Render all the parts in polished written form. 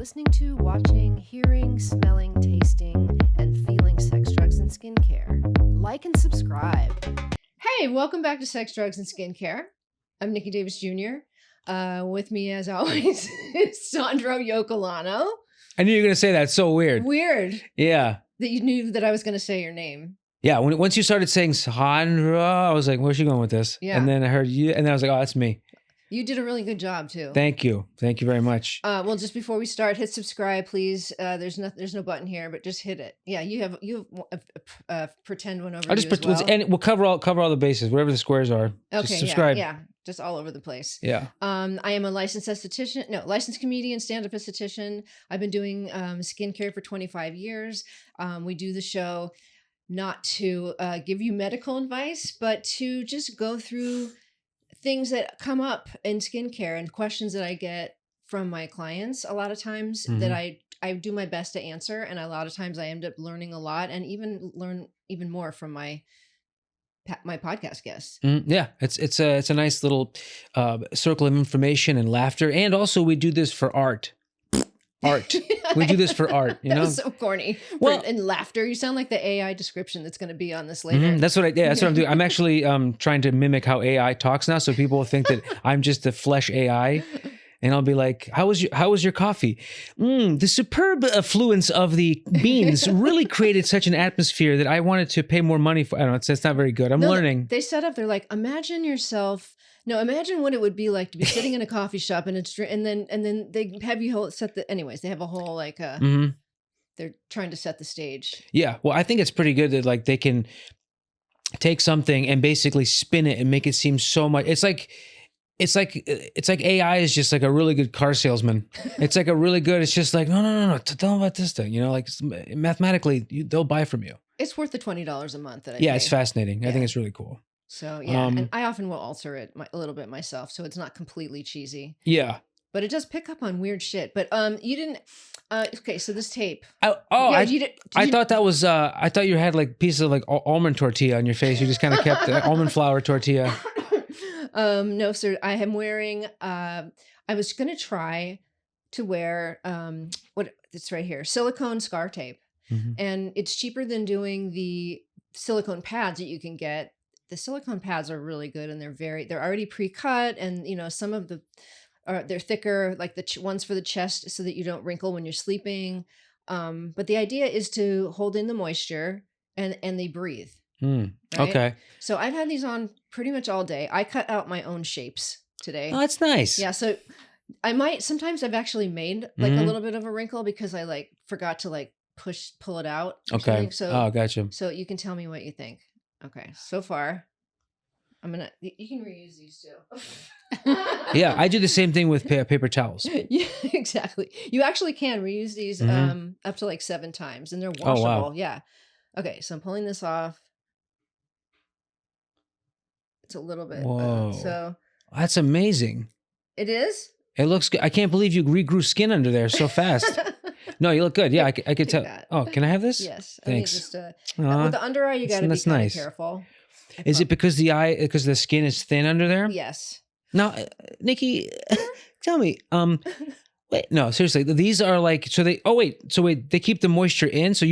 listening to, watching, hearing, smelling, tasting, and feeling sex, drugs, and skincare. Like and subscribe. Hey, welcome back to Sex, Drugs, and Skincare. I'm Nikki Davis Jr. With me, as always, is Sandro Yocolano. I knew you were going to say that. It's so weird. Weird. Yeah. That you knew that I was going to say your name. Yeah. Once you started saying Sandro, I was like, where's she going with this? Yeah. And then I heard you, and then I was like, oh, that's me. You did a really good job too. Thank you. Thank you very much. Well, just before we start, hit subscribe, please. There's no button here, but just hit it. Yeah, you have a pretend one over. I'll just you as well. and we'll cover all the bases, whatever the squares are. Okay, just subscribe. Yeah, just all over the place. Yeah. I am a licensed comedian, stand-up esthetician. I've been doing skincare for 25 years. We do the show not to give you medical advice, but to just go through things that come up in skincare and questions that I get from my clients a lot of times that I do my best to answer. And a lot of times I end up learning a lot and even learn even more from my podcast guests. Yeah, it's a nice little circle of information and laughter. And also we do this for art. We do this for art, you know? That was so corny. Well, and laughter. You sound like the AI description that's going to be on this later. That's what I'm doing. I'm actually trying to mimic how AI talks now, so people will think that I'm just a flesh AI, and I'll be like, "How was your coffee? The superb affluence of the beans really created such an atmosphere that I wanted to pay more money for." I don't know. It's not very good. I'm learning. They set up. They're like, imagine what it would be like to be sitting in a coffee shop and then they have you anyways, they have a whole they're trying to set the stage. Yeah. Well, I think it's pretty good that like they can take something and basically spin it and make it seem so much. It's like AI is just like a really good car salesman. It's like it's just like, no. Tell them about this thing, you know, like mathematically they'll buy from you. It's worth the $20 a month that I pay. It's fascinating. Yeah. I think it's really cool. So yeah, and I often will alter it a little bit myself, so it's not completely cheesy. Yeah, but it does pick up on weird shit. But you didn't. Okay, so this tape. I thought that was. I thought you had like pieces of like almond tortilla on your face. You just kind of kept the almond flour tortilla. No, sir. I am wearing. I was gonna try to wear what it's right here, silicone scar tape, and it's cheaper than doing the silicone pads that you can get. The silicone pads are really good and they're already pre-cut, and you know, some of they're thicker, like the ones for the chest so that you don't wrinkle when you're sleeping. But the idea is to hold in the moisture and they breathe. Right? Okay. So I've had these on pretty much all day. I cut out my own shapes today. Oh, that's nice. Yeah. So sometimes I've actually made like a little bit of a wrinkle because I like forgot to like pull it out. Okay. So, gotcha. So you can tell me what you think. Okay, so far, you can reuse these too. Yeah, I do the same thing with paper towels. Yeah, exactly. You actually can reuse these up to like 7 times, and they're washable. Oh, wow. Yeah. Okay, so I'm pulling this off. It's a little bit. Whoa. So that's amazing. It is? It looks good. I can't believe you regrew skin under there so fast. No, you look good. Yeah, I could tell. That. Oh, can I have this? Yes. Thanks. With the under eye, you got to be kind of careful. Is it because the skin is thin under there? Yes. Now, Nikki, tell me. Wait, no, seriously. These are like they keep the moisture in. So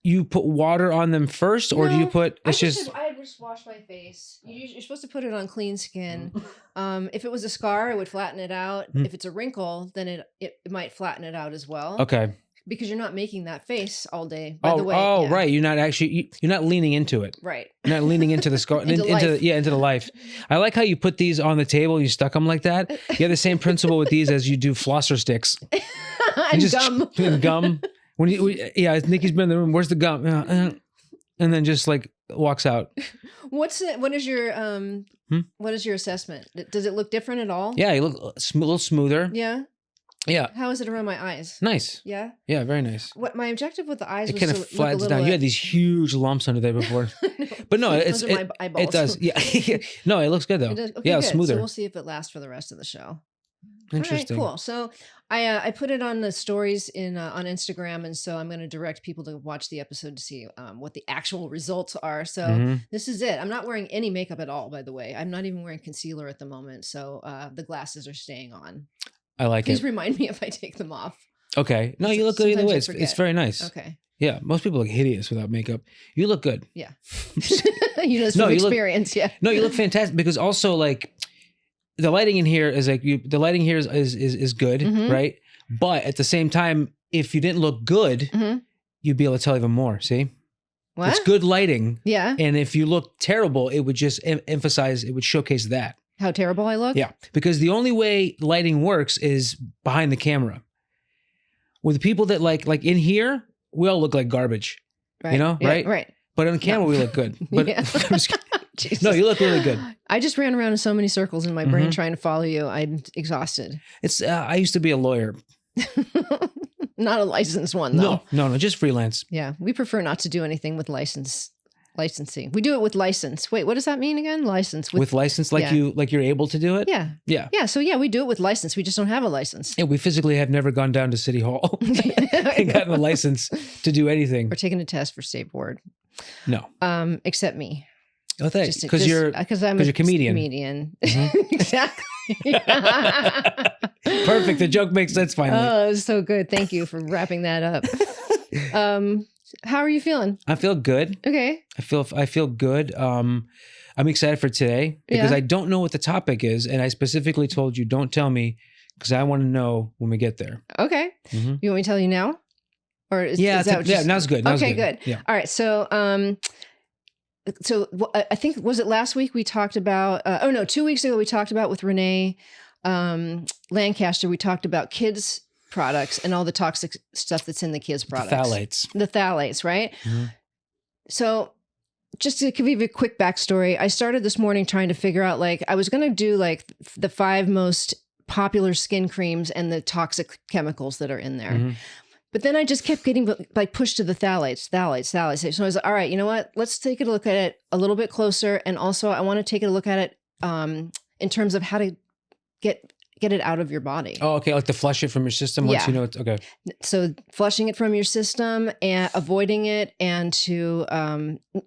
you put water on them first, or do you put? I just wash my face. You're supposed to put it on clean skin. If it was a scar, it would flatten it out. If it's a wrinkle, then it might flatten it out as well. Okay. Because you're not making that face all day. By the way. Oh, yeah. Right. You're not leaning into it. Right. You're not leaning into the scar, into the life. I like how you put these on the table. You stuck them like that. You have the same principle with these as you do flosser sticks. And gum. And gum. Nikki's been in the room. Where's the gum? And then just like walks out. What is your assessment? Does it look different at all? Yeah, you look a little smoother. Yeah. Yeah. How is it around my eyes? Nice. Yeah. Yeah, very nice. What my objective with the eyes it was kind of flattens down. You had these huge lumps under there before. No, but no, my eyeballs. It does. Yeah. No, it looks good though. It does. Okay, yeah, good. smoother. So we'll see if it lasts for the rest of the show. Interesting. All right, cool. So I put it on the stories on Instagram, and so I'm going to direct people to watch the episode to see what the actual results are. So this is it. I'm not wearing any makeup at all, by the way. I'm not even wearing concealer at the moment, so the glasses are staying on. I like Please remind me if I take them off. Okay. No, you look good either Sometimes way. I It's forget. very nice. Okay. Yeah. Most people look hideous without makeup. You look good. Yeah. You know, it's No, from you look- experience. Yeah. No, you look fantastic because also like the lighting in here is like the lighting here is good, Mhm. right? But at the same time, if you didn't look good, Mhm. you'd be able to tell even more. See? What? It's good lighting. Yeah. And if you look terrible, it would just emphasize, it would showcase that. How terrible I look? Yeah. Because the only way lighting works is behind the camera. With the people that like in here, we all look like garbage. Right. You know, Yeah, right? Right. But on camera, we look good. But Yeah. I'm just kidding. Jesus. No, you look really good. I just ran around in so many circles in my brain Mhm. trying to follow you. I'm exhausted. It's I used to be a lawyer. Not a licensed one, though. No, just freelance. Yeah. We prefer not to do anything with licensing. We do it with license. Wait, what does that mean again? License. With license, like yeah. you're able to do it. Yeah. Yeah. Yeah. So, yeah, we do it with license. We just don't have a license. Yeah, we physically have never gone down to City Hall and gotten a license to do anything. We're taking a test for state board. No. Except me. Oh, thanks. Because You're I'm a comedian. Exactly. Perfect. The joke makes sense finally. Oh, it was so good. Thank you for wrapping that up. How are you feeling? I feel good. Okay. I feel good. I'm excited for today because Yeah. I don't know what the topic is, and I specifically told you don't tell me because I want to know when we get there. Okay. Mhm. You want me to tell you now? Or is Yeah, that just... now's good. Now's Okay, good. Yeah. All right. So, I think, was it last week we talked about, 2 weeks ago we talked about with Renee Lancaster, we talked about kids products and all the toxic stuff that's in the kids products. The phthalates, right? Mhm. So just to give you a quick backstory, I started this morning trying to figure out, like, I was going to do like the 5 most popular skin creams and the toxic chemicals that are in there. Mhm. But then I just kept getting like pushed to the phthalates. So I was like, all right, you know what? Let's take a look at it a little bit closer. And also I want to take a look at it in terms of how to get it out of your body. Oh, okay. Like to flush it from your system once Yeah. you know it's okay. So flushing it from your system and avoiding it, and to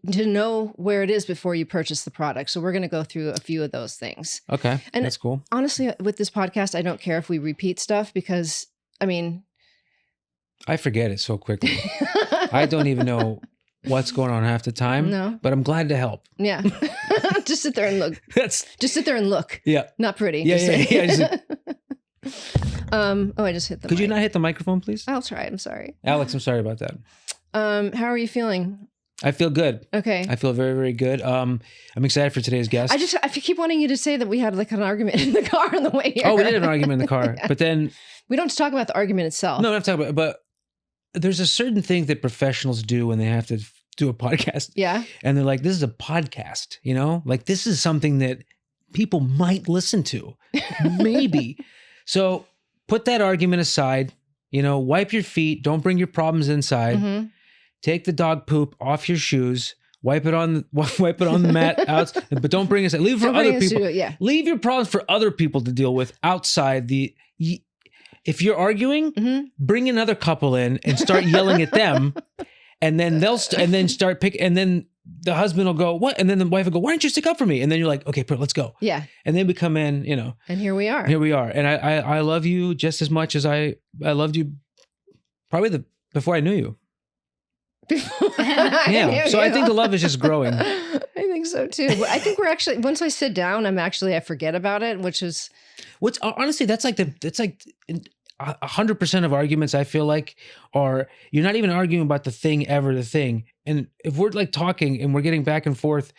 know where it is before you purchase the product. So we're going to go through a few of those things. Okay. And that's cool. Honestly, with this podcast, I don't care if we repeat stuff because, I mean... I forget it so quickly. I don't even know what's going on half the time. No. But I'm glad to help. Yeah. Just sit there and look. That's Just sit there and look. yeah. Not pretty. Yeah, Just yeah, sit- I just hit the Could you mic. not hit the microphone, please? I'll try. I'm sorry. Alex, I'm sorry about that. How are you feeling? I feel good. Okay. I feel very, very good. I'm excited for today's guest. I keep wanting you to say that we had like an argument in the car on the way here. Oh, we did have an argument in the car, Yeah. but then We don't talk about the argument itself. no, I'm not talking about. But there's a certain thing that professionals do when they have to do a podcast, Yeah. and they're like, "This is a podcast," you know, like this is something that people might listen to, maybe. So put that argument aside. You know, wipe your feet. Don't bring your problems inside. Mm-hmm. Take the dog poop off your shoes. Wipe it on the mat out, but don't bring it. Leave it for other people. Yeah. Leave your problems for other people to deal with outside the. If you're arguing, Mm-hmm. bring another couple in and start yelling at them, and then and then the husband will go, "What?" And then the wife will go, "Why don't you stick up for me?" And then you're like, "Okay, let's go." Yeah. And then we come in, you know. And here we are. Here we are, and I love you just as much as I loved you, probably before I knew you. Yeah. So I think the love is just growing. I think so too. But I think we're actually, once I sit down, I forget about it, which is... What's honestly, that's like 100% of arguments I feel like are, you're not even arguing about the thing. And if we're like talking and we're getting back and forth,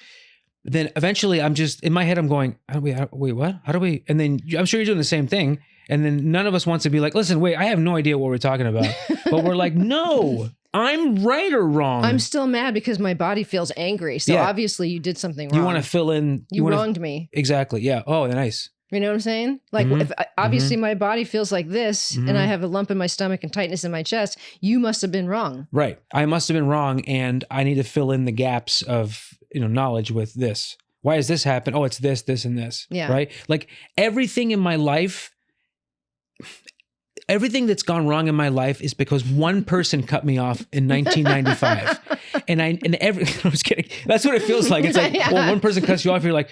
then eventually I'm just, in my head, I'm going, wait, what? How do we? And then I'm sure you're doing the same thing. And then none of us wants to be like, listen, wait, I have no idea what we're talking about. But we're like, no, I'm right or wrong. I'm still mad because my body feels angry. So Yeah. obviously you did something wrong. You want to fill in. You wronged me. Exactly. Yeah. Oh, nice. You know what I'm saying? Like, Mhm. if obviously my body feels like this and I have a lump in my stomach and tightness in my chest, you must have been wrong. Right. I must have been wrong, and I need to fill in the gaps of, knowledge with this. Why has this happened? Oh, it's this, this, and this. Yeah. Right? Like everything in my life, everything that's gone wrong in my life is because one person cut me off in 1995. I'm just kidding. That's what it feels like. It's like, Yeah. well, one person cuts you off, you're like,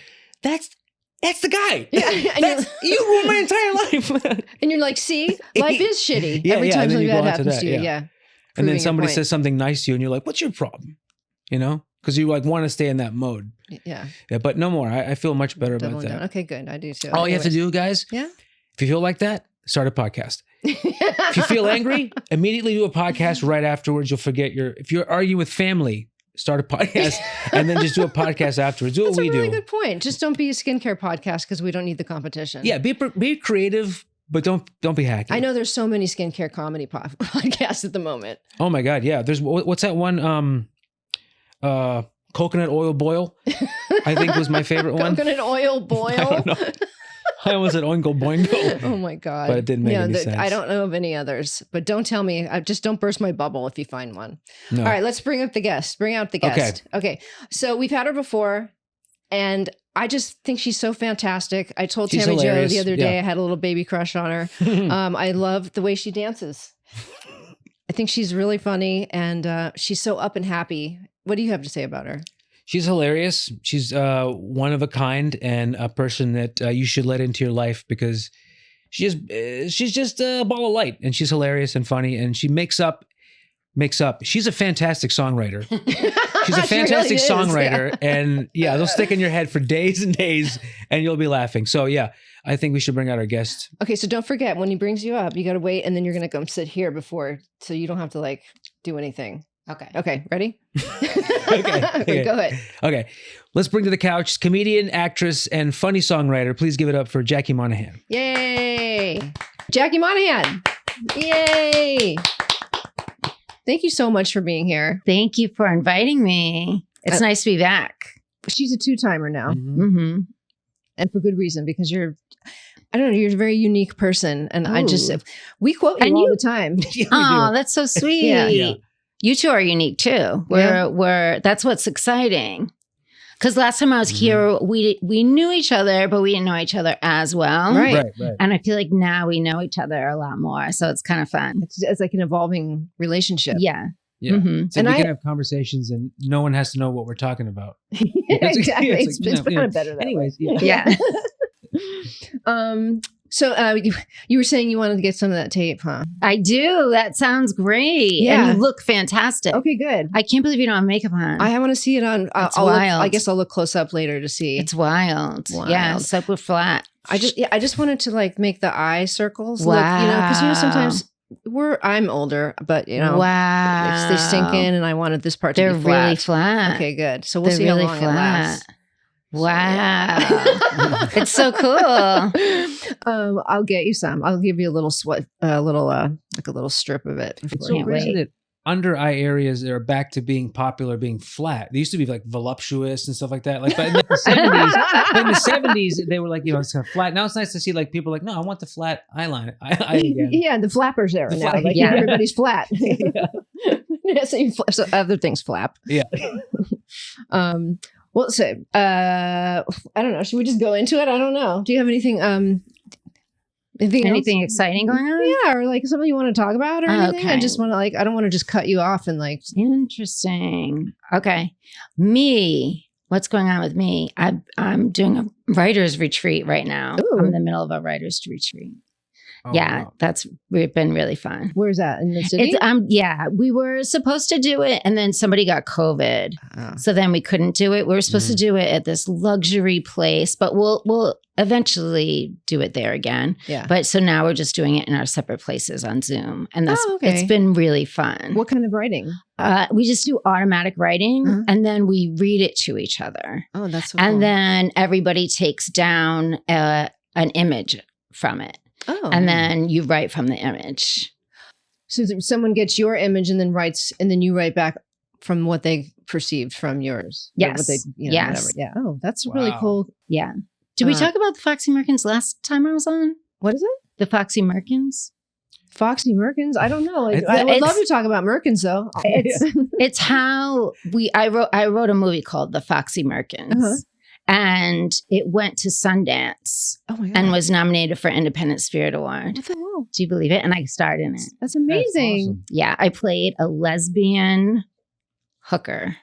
That's the guy. Yeah, and You ruined my entire life. and you're like, see, life is shitty every yeah, time and then something you go bad on to happens that, to you. yeah. Yeah. And Proving then your somebody point. says something nice to you and you're like, what's your problem? You know? Because you like want to stay in that mode. Yeah. Yeah, but no more. I feel much better about Doubling that. down. Okay, good. I do too. All you have to do, guys, Yeah. if you feel like that, start a podcast. If you feel angry, immediately do a podcast right afterwards. You'll forget if you're arguing with family, start a podcast and then just do a podcast afterwards. Do what That's we a really do. good point. Just don't be a skincare podcast because we don't need the competition. Yeah, be creative, but don't be hacky. I know there's so many skincare comedy podcasts at the moment. Oh my God, yeah. There's what's that one? Coconut oil boil, I think was my favorite one. Coconut oil boil. I don't know. I was at Oingo Boingo. Oh my God. But it didn't make any sense. I don't know of any others, but don't tell me. Just don't burst my bubble if you find one. No. All right, let's bring up the guest. Bring out the guest. Okay. So we've had her before and I just think she's so fantastic. I told She's Tammy Jo hilarious. the other day Yeah. I had a little baby crush on her. I love the way she dances. I think she's really funny and she's so up and happy. What do you have to say about her? She's hilarious. She's one of a kind and a person that you should let into your life because she's just a ball of light and she's hilarious and funny and she makes up. She's a fantastic songwriter. She's a fantastic She really is, songwriter and yeah, they'll stick in your head for days and days and you'll be laughing. So yeah, I think we should bring out our guest. Okay, so don't forget when he brings you up, you got to wait and then you're going to come sit here before so you don't have to like do anything. Okay, ready? Okay. Go ahead. Okay, let's bring to the couch comedian, actress, and funny songwriter. Please give it up for Jackie Monahan. Yay! Jackie Monahan. Yay! Thank you so much for being here. Thank you for inviting me. It's nice to be back. She's a two-timer now, Mm-hmm. and for good reason because you're a very unique person, and Ooh. we quote you And all you- the time. Yeah, we Oh, do. that's so sweet. Yeah. You two are unique too. That's what's exciting. Because last time I was here, we knew each other, but we didn't know each other as well. Right. Right. And I feel like now we know each other a lot more. So it's kind of fun. It's like an evolving relationship. Yeah. Yeah. Mhm. So And we I- can have conversations and no one has to know what we're talking about. Exactly. Yeah, It's like, kind of better that Anyways, way. yeah. Yeah. So you were saying you wanted to get some of that tape, huh? I do. That sounds great. Yeah. And you look fantastic. Okay, good. I can't believe you don't have makeup on. I want to see it on. It's I'll look, wild. I guess I'll look close up later to see. It's wild. Wild. Yeah. Super flat. I just wanted to like make the eye circles look, because sometimes I'm older, but Wow. they sink in, and I wanted this part They're to be flat. really flat. Okay, good. So we'll They're see really how long it lasts. Wow. It's so cool. I'll get you some. I'll give you a little like a little strip of it. It's before so you- Can't crazy wait. that under eye areas are back to being popular, being flat. They used to be like voluptuous and stuff like that. Like, but in the 70s, they were like, it's kind of flat. Now it's nice to see like people like, no, I want the flat eye again. Yeah, the flappers era now. Like Yeah. everybody's flat. So other things flap. Yeah. Well, so I don't know. Should we just go into it? I don't know. Do you have anything? Anything else? exciting going on? Yeah, or like something you want to talk about or anything? I Okay. just want to I don't want to just cut you off and like. Interesting. Okay. Me. What's going on with me? I'm doing a writer's retreat right now. Ooh. I'm in the middle of a writer's retreat. Oh, Yeah, wow. that's been really fun. Where's that in the city? It's we were supposed to do it and then somebody got COVID. Oh. So then we couldn't do it. We were supposed to do it at this luxury place, but we'll eventually do it there again. Yeah. But so now we're just doing it in our separate places on Zoom. And that's Oh, okay. it's been really fun. What kind of writing? We just do automatic writing Uh-huh. and then we read it to each other. Oh, that's so And cool. then everybody takes down an image from it. Oh, And then you write from the image. so someone gets your image and then writes, and then you write back from what they perceived from yours. Or Yes. What they, Yes. Whatever. Yeah. Oh, that's really Wow. cool. Yeah. Did we Uh, talk about the Foxy Merkins last time I was on? What is it? The Foxy Merkins? Foxy Merkins? I don't know. It's- I would it's- love to talk about Merkins though. It's how I wrote a movie called The Foxy Merkins. Uh-huh. And it went to Sundance Oh my god. and was nominated for Independent Spirit Award. What the hell? Do you believe it? And I starred in it. That's amazing. That's awesome. Yeah, I played a lesbian hooker.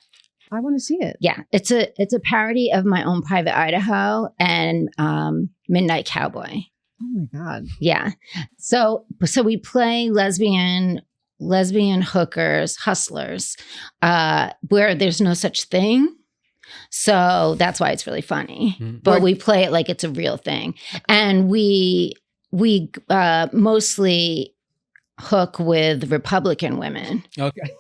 I want to see it. Yeah, it's a parody of My Own Private Idaho and Midnight Cowboy. Oh my God. Yeah. So we play lesbian hookers, hustlers, where there's no such thing. So that's why it's really funny. But we play it like it's a real thing. And we mostly hook with Republican women. Okay.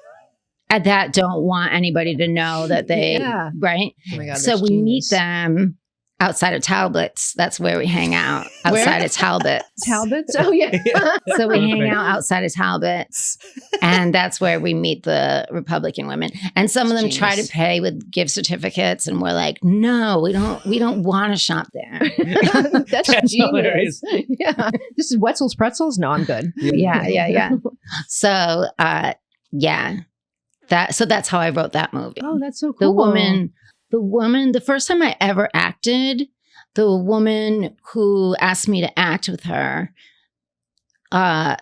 That don't want anybody to know that they, right? Oh my God, so that's we meet genius. them outside of Talbot's. That's where we hang out, outside of Talbot's. Talbot's? Oh, yeah. So we hang out outside of Talbot's, and that's where we meet the Republican women. And some of them try to pay with gift certificates, and we're like, no, we don't want to shop there. That's genius. hilarious. Yeah. This is Wetzel's Pretzels? No, I'm good. Yeah. So, so that's how I wrote that movie. Oh, that's so cool. The woman, the first time I ever acted, the woman who asked me to act with her, my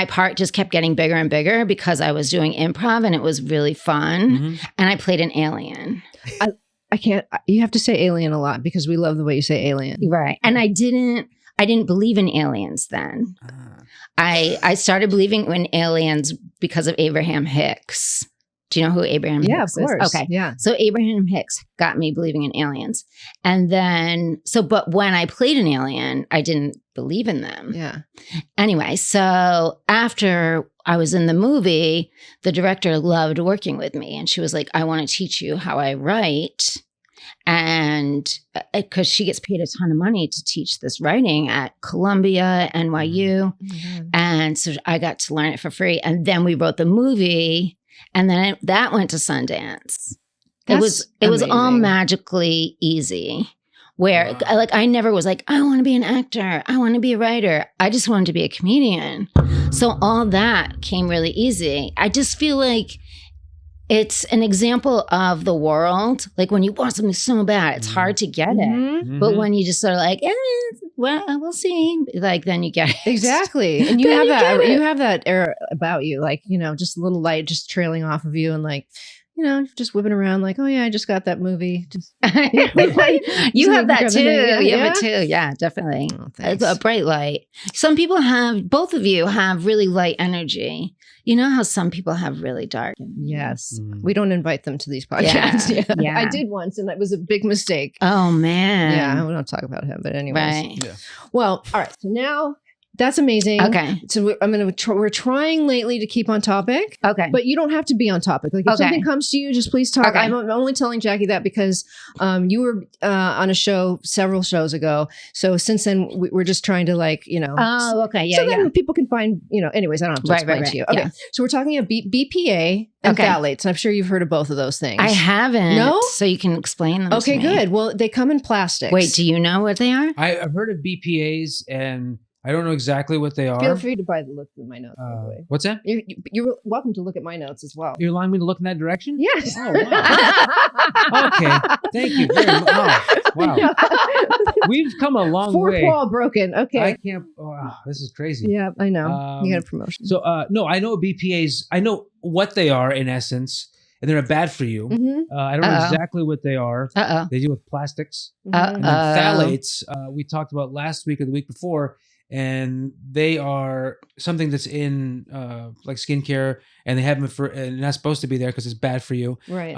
part just kept getting bigger and bigger because I was doing improv and it was really fun. And I played an alien. I can't, you have to say alien a lot because we love the way you say alien. Right. And I didn't believe in aliens then. I started believing in aliens because of Abraham Hicks. Do you know who Abraham Hicks is? Yeah, of course. Okay. Yeah. So Abraham Hicks got me believing in aliens. And then, but when I played an alien, I didn't believe in them. Yeah. Anyway, so after I was in the movie, the director loved working with me. And she was like, I want to teach you how I write. And because she gets paid a ton of money to teach this writing at Columbia, NYU. And so I got to learn it for free. And then we wrote the movie. And then that went to Sundance. It was all magically easy. Where I never was like, I want to be an actor. I want to be a writer. I just wanted to be a comedian. So all that came really easy. I just feel like it's an example of the world. Like when you want something so bad, it's hard to get it. But when you just sort of like, well, we'll see. Like then you get it. Exactly. And you have that air about you, like, just a little light just trailing off of you and like, just whipping around like, oh yeah, I just got that movie. You have that too. Yeah, You have it too. Yeah, definitely. Oh, It's a bright light. Some people both of you have really light energy. You know how some people have really dark energy? Yes. We don't invite them to these podcasts. Yeah. I did once and that was a big mistake. Oh man. Yeah, we don't talk about him, but anyways. Right. Yeah. Well, all right. So now that's amazing. Okay. So we're trying lately to keep on topic. Okay. But you don't have to be on topic. Like if something comes to you, just please talk. Okay. I'm only telling Jackie that because you were on a show several shows ago. So since then, we're just trying to Oh, okay. Yeah. so then people can find, anyways, I don't have to explain to you. Okay. Yeah. So we're talking about BPA and phthalates. And I'm sure you've heard of both of those things. I haven't. No? So you can explain them Okay, to me. good. Well, they come in plastics. Wait, do you know what they are? I've heard of BPAs and I don't know exactly what they are. Feel free to buy the look through my notes, by the way. What's that? You're welcome to look at my notes as well. You're allowing me to look in that direction? Yes. Oh, wow. Okay. Thank you very much. Oh, wow. We've come a long Fourth way. wall broken. Okay. I can't. Oh, this is crazy. Yeah, I know. You got a promotion. So, no, I know BPAs. I know what they are in essence, and they're bad for you. I don't know exactly what they are. They deal with plastics. And then phthalates, we talked about last week or the week before, and they are something that's in like skincare, and they have them and not supposed to be there because it's bad for you. Right.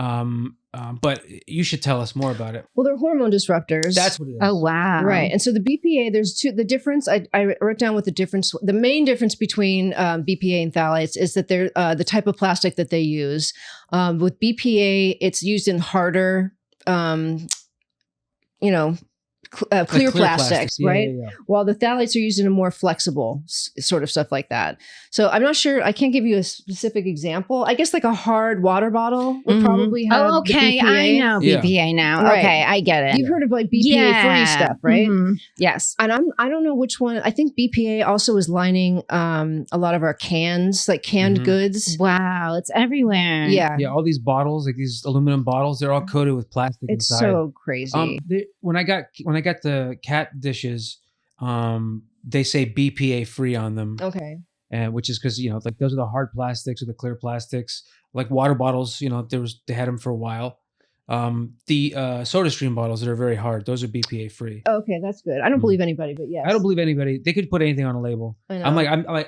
But you should tell us more about it. Well, they're hormone disruptors. That's what it is. Oh, wow. Right. And so the BPA, the difference, I wrote down what the main difference between BPA and phthalates is that they're the type of plastic that they use. With BPA, it's used in harder, clear plastics, right? Yeah. While the phthalates are used in a more flexible sort of stuff like that. So I'm not sure, I can't give you a specific example. I guess like a hard water bottle would probably have Oh, okay. the BPA. I know BPA now. Right. Okay, I get it. You've heard of like BPA free stuff, right? Yes. And I don't know which one. I think BPA also is lining a lot of our cans, like canned goods. Wow, it's everywhere. Yeah. Yeah, all these bottles, like these aluminum bottles, they're all coated with plastic It's inside. so crazy. When I got the cat dishes, they say BPA free on them. Okay. And which is because like those are the hard plastics or the clear plastics. like water bottles, they had them for a while. The soda stream bottles that are very hard, those are BPA free. Okay, that's good. I don't believe anybody, but yes. I don't believe anybody. They could put anything on a label. I know.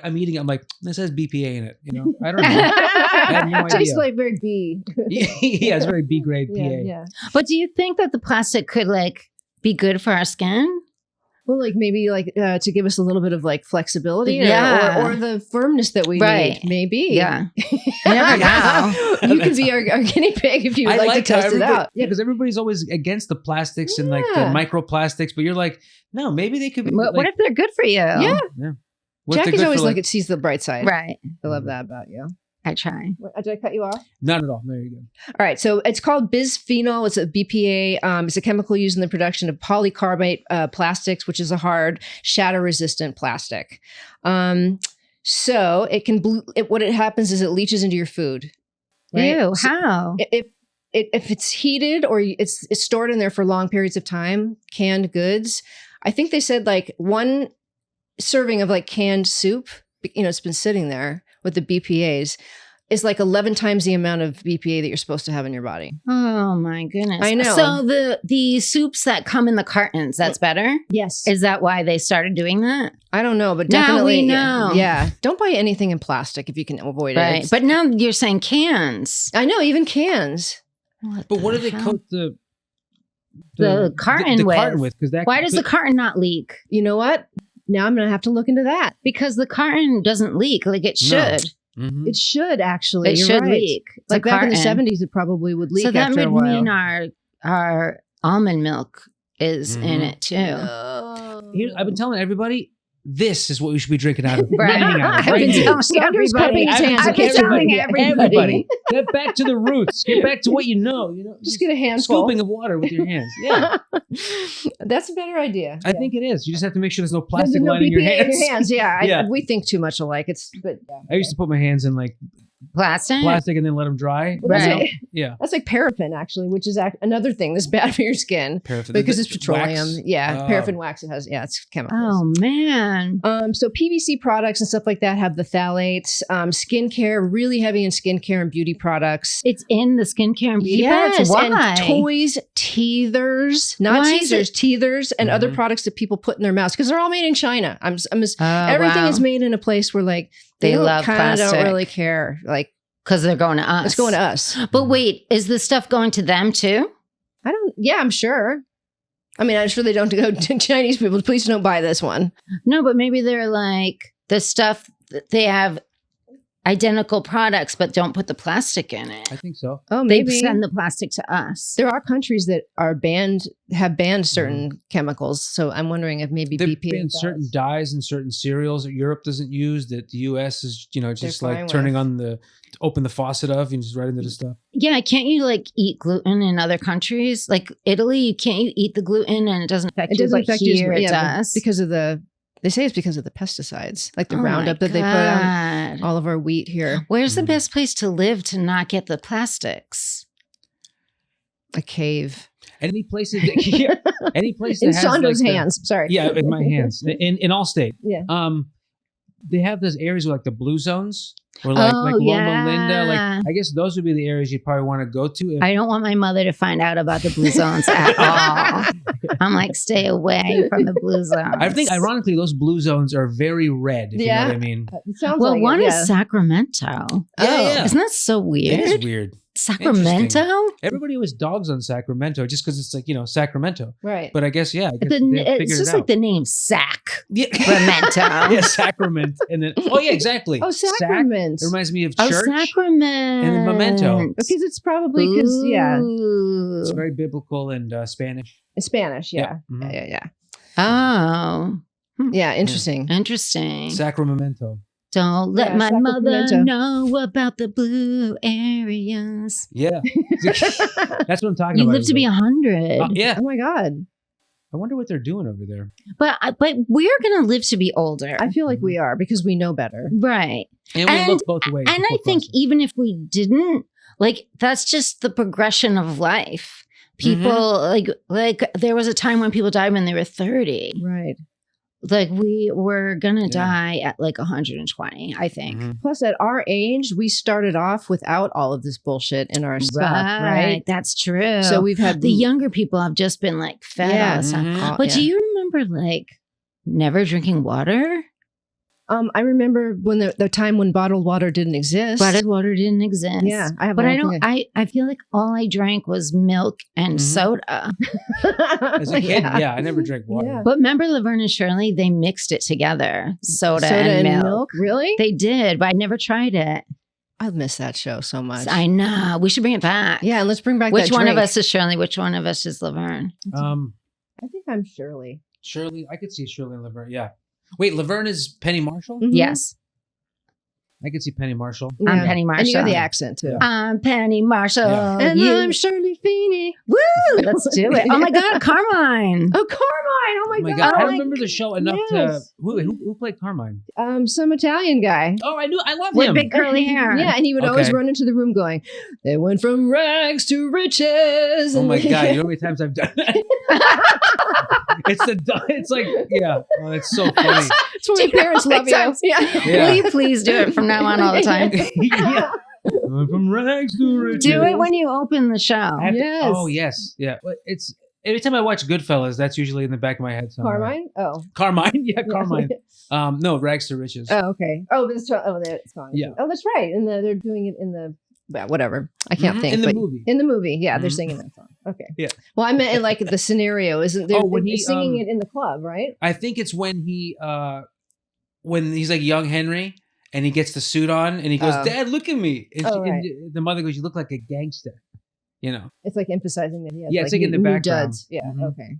I'm eating. I'm like, this has BPA in it. I don't know. I have no Tastes idea. like very B. Yeah, it's very B grade PA. Yeah. But do you think that the plastic could like be good for our skin? Well, like maybe like to give us a little bit of like flexibility, Yeah. or the firmness that we Right. need. Maybe, Yeah. You never know. You could be our guinea pig if you would like to how test it out. Yeah, because everybody's always against the plastics and like the Yeah. microplastics, but you're like, no, maybe they could be. What if they're good for you? Yeah. What if they're Jackie's good always for, like sees the bright side. Right. I love that about you. I try. Did I cut you off? Not at all. There you go. All right. So it's called bisphenol. It's a BPA. It's a chemical used in the production of polycarbonate plastics, which is a hard, shatter-resistant plastic. So it can. What it happens is it leaches into your food. Right? Ew, So how? if it's heated or it's stored in there for long periods of time, canned goods. I think they said like one serving of like canned soup. It's been sitting there with the BPAs. Is like 11 times the amount of BPA that you're supposed to have in your body. Oh my goodness. I know. So the soups that come in the cartons, that's better? Yes. Is that why they started doing that? I don't know, but Now definitely. we know. Yeah. Don't buy anything in plastic if you can avoid it. Right. It's- But now you're saying cans. I know, even cans. But what do they hell? coat the carton the with? carton with? Because that Why does the carton not leak? You know what? Now I'm going to have to look into that. Because the carton doesn't leak like it No. should. Mhm. It should actually. It You're should right. leak. The Like back in the carton. 70s, it probably would leak So that after a would while. mean our almond milk is in Mhm. it too. I've been telling everybody, this is what we should be drinking out of. Right. Drinking out of, I've right been here. telling Sanders everybody. cupping his hands. I've been telling everybody. Everybody, get back to the roots. Get back to what you know. Just get a handful. Scooping of water with your hands. Yeah, That's a better idea. I think it is. You just have to make sure there's no There's plastic no lining your BPA hands. in your hands. Yeah, Yeah. we think too much alike. I used to put my hands in like Plastic? plastic and then let them dry. Well, that's, Right. like, Yeah. that's like paraffin, actually, which is another thing that's bad for your skin Paraffin. because The it's petroleum. wax. Yeah, Oh. paraffin wax. It has. Yeah, it's chemicals. Oh man. So PVC products and stuff like that have the phthalates. Skincare, really heavy in skincare and beauty products. It's in the skincare and beauty Yes, products? Why? and toys, teethers, not Why is teasers, teethers, and other Mhm. products that people put in their mouths because they're all made in China. Everything wow. is made in a place where like They don't- love kinda don't plastic. really care. Like Because they're going to us. it's going to us. But wait, is this stuff going to them too? I don't. Yeah, I'm sure. I mean, I'm sure they don't go to Chinese people. Please don't buy this one. No, but maybe they're like the stuff that they have identical products, but don't put the plastic in it. I think so. Oh, They maybe send the plastic to us. there are countries that have banned certain chemicals. So I'm wondering if maybe There've BPA been does. certain dyes and certain cereals that Europe doesn't use that the US is, just fine like turning with. open the faucet of and just right into the stuff. Yeah, can't you like eat gluten in other countries? Like Italy, can't you eat the gluten and it doesn't affect It you? doesn't But affect you. here it Yeah, does. because of they say it's because of the pesticides, like the Oh my Roundup that they put on God. all of our wheat here. Where's the Mhm. best place to live to not get the plastics? A cave. Any place that any place that In has Sandra's like the- hands. Sorry. Yeah, in my hands. In all state. Yeah. They have those areas with like the blue zones or like Loma Linda. Like yeah. I guess those would be the areas you'd probably want to go to. If, I don't want my mother to find out about the blue zones at all. I'm like, stay away from the blue zones. I think ironically those blue zones are very red, if you know what I mean. It sounds Well, like one it, is yeah. Sacramento. Yeah. Isn't that so weird? It is weird. Sacramento? Everybody was dogs on Sacramento just because it's like, Sacramento. Right. But I guess, I guess they It's figured just it out. like the name Sac. Yeah. Sacramento. Yeah, Sacrament. And then, yeah, exactly. Oh, Sacrament. It reminds me of Oh, church. Sacrament. And then memento. Because it's probably because, yeah, Ooh. It's very biblical and Spanish. in Spanish. Yeah. Mhm. Yeah. Oh, Yeah. Interesting. interesting. Sacramento. Don't let Yeah, my mother Sacramento. know about the blue areas. Yeah. That's what I'm talking You about. live to be 100. Yeah. Oh my God. I wonder what they're doing over there. But we're going to live to be older. I feel like we are because we know better. Right. And we And- look both ways. And I before think process. even if we didn't, like, that's just the progression of life. People, like there was a time when people died when they were 30. Right. Like we were gonna die at like 120, I think. Mm-hmm. Plus, at our age, we started off without all of this bullshit in our stuff, right? That's true. So we've had the younger people have just been like fed all the time. Mhm. But do you remember like never drinking water? I remember when the time when bottled water didn't exist. Bottled water didn't exist. Yeah, I have. But I don't. I feel like all I drank was milk and soda. As a kid, I never drank water. Yeah. But remember Laverne and Shirley? They mixed it together, soda and milk. Really? They did, but I never tried it. I miss that show so much. I know. We should bring it back. Yeah, and let's bring back. Which that one drink. of us is Shirley? Which one of us is Laverne? I think I'm Shirley. Shirley, I could see Shirley and Laverne. Yeah. Wait, Laverne is Penny Marshall? Mhm. Yes. I could see Penny Marshall. Yeah. I'm Penny Marshall. And you have the accent too. Yeah. I'm Penny Marshall. Yeah. And You- I'm Shirley Feeney. Woo! Let's do it. Oh my God, Carmine. Oh, Carmine! Oh my Oh my god! God. I Oh don't my remember the show enough yes. to. Who played Carmine? Some Italian guy. Oh, I knew. I love With him. big curly hair. Yeah, and he would always Okay. run into the room going, "They went from rags to riches." Oh And my God. You know how many times I've done that? It's like, yeah. Oh, it's so funny. That's why my parents love you. Times. Yeah. Yeah. Will you please do it from now on all the time? Yeah. From rags to riches. Do it when you open the show. I have to- Yes. oh, yes. Yeah. But it's every time I watch Goodfellas, that's usually in the back of my head somewhere. Carmine? Oh. Carmine? Yeah, Carmine. No, Rags to Riches. Oh, okay. Oh, but it's song. Yeah. Oh, that's right. And they're doing it in the whatever. I can't Mhm. think. In the but movie. In the movie, yeah, they're Mhm. singing that song. Okay. Yeah. Well, I meant in like the scenario. Isn't there? Oh, when they're he, singing it in the club, right? I think it's when he's like young Henry and he gets the suit on and he goes, Oh. Dad, look at me. And, Oh, and right. the mother goes, you look like a gangster. You know? It's like emphasizing that he has. Yeah, it's like in the background. duds. Yeah. Mhm. Okay.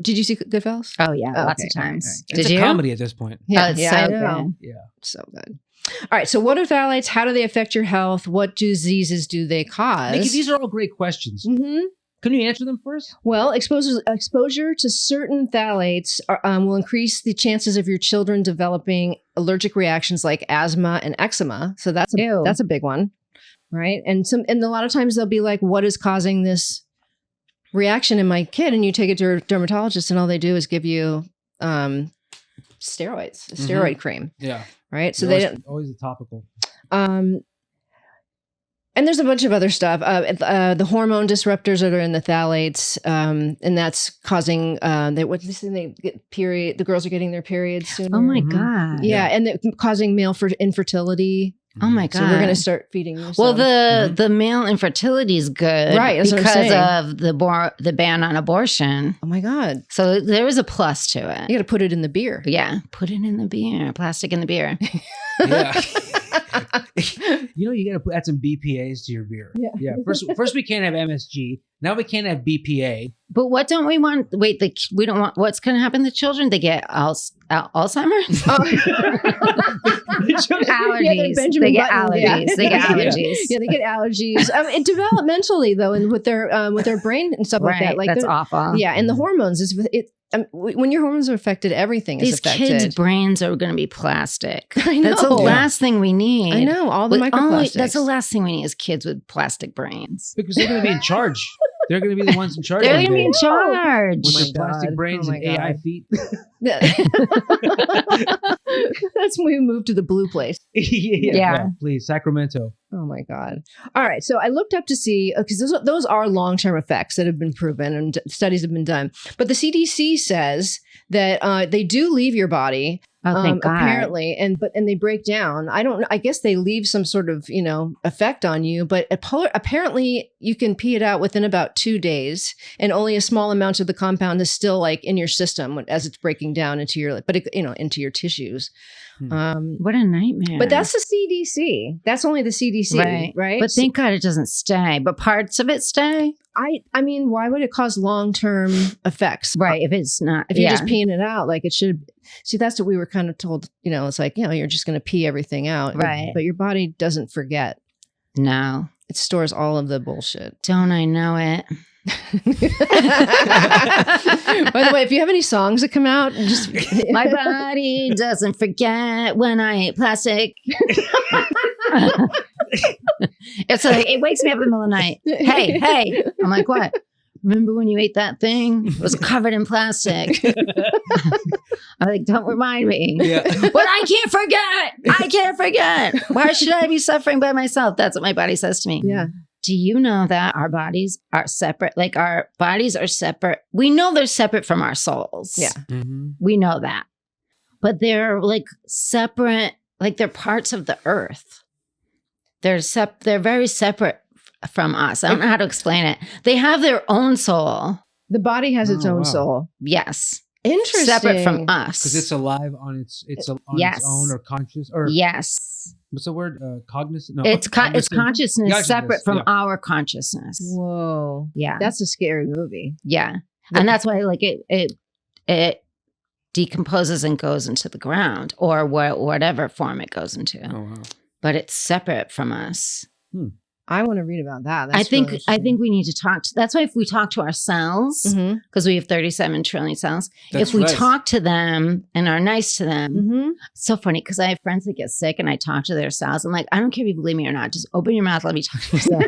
Did you see Goodfellas? Oh yeah, Oh, lots okay. of times. All right. It's Did a you? comedy at this point. Yeah, Oh, it's yeah, so I know. good. Yeah. So good. All right. So, what are phthalates? How do they affect your health? What diseases do they cause? Nikki, these are all great questions. Mhm. Can you answer them first? Well, exposure to certain phthalates will increase the chances of your children developing allergic reactions like asthma and eczema. So that's Ew. a big one, right? And a lot of times they'll be like, "What is causing this reaction in my kid?" And you take it to a dermatologist, and all they do is give you steroids, a steroid cream, Yeah. right? So They're they always, always the topical. And there's a bunch of other stuff. The hormone disruptors that are in the phthalates, and that's causing they get period. The girls are getting their periods sooner. Oh my Mhm. God. Yeah, and causing male infertility. Oh my God. So we're gonna start feeding you. Well, some. the male infertility is good, Right, that's what I'm Because saying. of the ban on abortion. Oh my God, So there is a plus to it. you got to put it in the beer. Yeah, put it in the beer, plastic in the beer. Yeah. You know, you got to add some BPAs to your beer. Yeah. First we can't have MSG. Now we can't have BPA. But what don't we want? Wait, we don't want. What's going to happen to children? They get Alzheimer's. Allergies. Benjamin They get Button, allergies. yeah. They get Yeah. allergies. Yeah, they get allergies. And developmentally though, and with their brain and stuff like that. Right. Like That's they're- awful. Yeah, and the hormones when your hormones are affected, everything is These affected. kids' brains are going to be plastic. I know. That's the last thing we need. I know all the microplastics. That's the last thing we need is kids with plastic brains. Because they're going to be in charge. They're going to be the ones in charge. They're one going to be day. in charge. With Oh their my plastic God. brains Oh my and AI God. feet. That's when we moved to the blue place. Yeah. Please, Sacramento. Oh my God. All right. So I looked up to see, because those are long-term effects that have been proven and studies have been done. But the CDC says that they do leave your body. Oh, thank God. Apparently, and they break down. I guess they leave some sort of effect on you, but apparently you can pee it out within about 2 days, and only a small amount of the compound is still like in your system as it's breaking down into your into your tissues. What a nightmare. But that's the CDC. That's only the CDC, right? But thank God it doesn't stay. But parts of it stay. I mean, why would it cause long-term effects? Right. If it's not. If you're just peeing it out, like it should. See, that's what we were kind of told. It's like, you're just going to pee everything out. Right. But your body doesn't forget. No. It stores all of the bullshit. Don't I know it? By the way, if you have any songs that come out, just My body doesn't forget when I ate plastic. It's like, it wakes me up in the middle of the night. Hey. I'm like, what? remember when you ate that thing? It was covered in plastic. I'm like, don't remind me. Yeah. But I can't forget. I can't forget. Why should I be suffering by myself? That's what my body says to me. Yeah. Do you know that our bodies are separate? Like our bodies are separate. We know they're separate from our souls. Yeah. Mm-hmm. We know that. But they're like separate, like they're parts of the earth. They're very separate from us. I don't know how to explain it. They have their own soul. The body has its own wow. soul. Yes. Interesting. Separate from us. Because it's alive on its Yes. own, or conscious, or Yes. what's the word? Cognizant? No, It's consciousness separate from yeah. our consciousness. Whoa. Yeah. That's a scary movie. Yeah. And that's why like it decomposes and goes into the ground, or whatever form it goes into. Oh, wow. But it's separate from us. I want to read about that. I think we need to talk to, that's why if we talk to our cells, Mm-hmm. because we have 37 trillion cells, That's if we right. talk to them and are nice to them, Mm-hmm. it's so funny because I have friends that get sick and I talk to their cells. I'm like, I don't care if you believe me or not, just open your mouth, let me talk to yourself.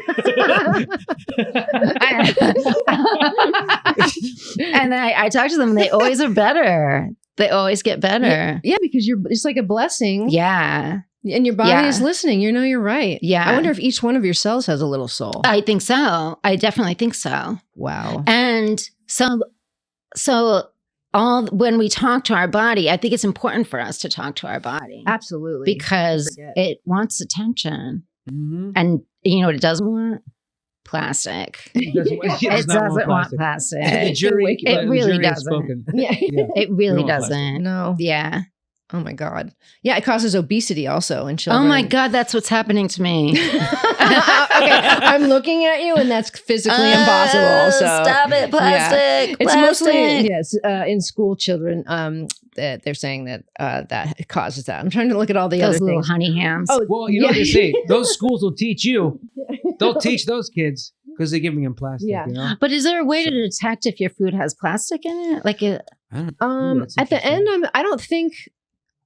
And then I talk to them and they always are better. They always get better. Yeah, because it's like a blessing. Yeah. And your body Yeah. is listening. You know, you're right. Yeah. I wonder if each one of your cells has a little soul. I think so. I definitely think so. Wow. And so when we talk to our body, I think it's important for us to talk to our body Absolutely. because Forget. it wants attention. Mm-hmm. And you know what it doesn't want? Plastic. It It doesn't want plastic. The jury, It the really jury has doesn't. spoken. Yeah. Yeah. It really We don't want plastic. doesn't. No. Yeah. Oh my God. Yeah, it causes obesity also in Oh children. my God, that's what's happening to me. Okay, I'm looking at you, and that's physically impossible. So Stop it, plastic. it's plastic. mostly in school children. That they're saying that that causes that. I'm trying to look at all the Those other little things. honey hands. Oh, Well, you know yeah. what they say. Those schools will teach you. They'll teach those kids because they're giving them plastic. Yeah. You know? But is there a way to detect if your food has plastic in it? Like I don't that's At the end, interesting.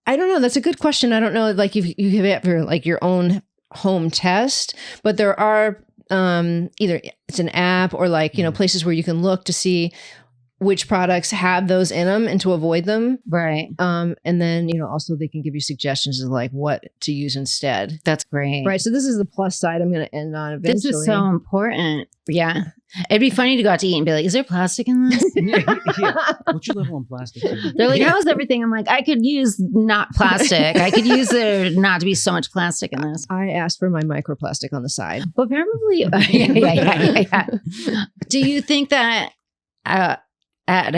I don't know. That's a good question. I don't know. Like if you have ever like your own home test, but there are either it's an app or like places where you can look to see which products have those in them and to avoid them. right. And then also they can give you suggestions of like what to use instead. That's great. Right. So this is the plus side. I'm going to end on eventually. This is so important. Yeah. It'd be funny to go out to eat and be like, is there plastic in this? Yeah. What's your level on plastic? They're like, how's everything? I'm like, I could use not plastic. I could use there not to be so much plastic in this. I asked for my microplastic on the side. But probably, yeah. Do you think that at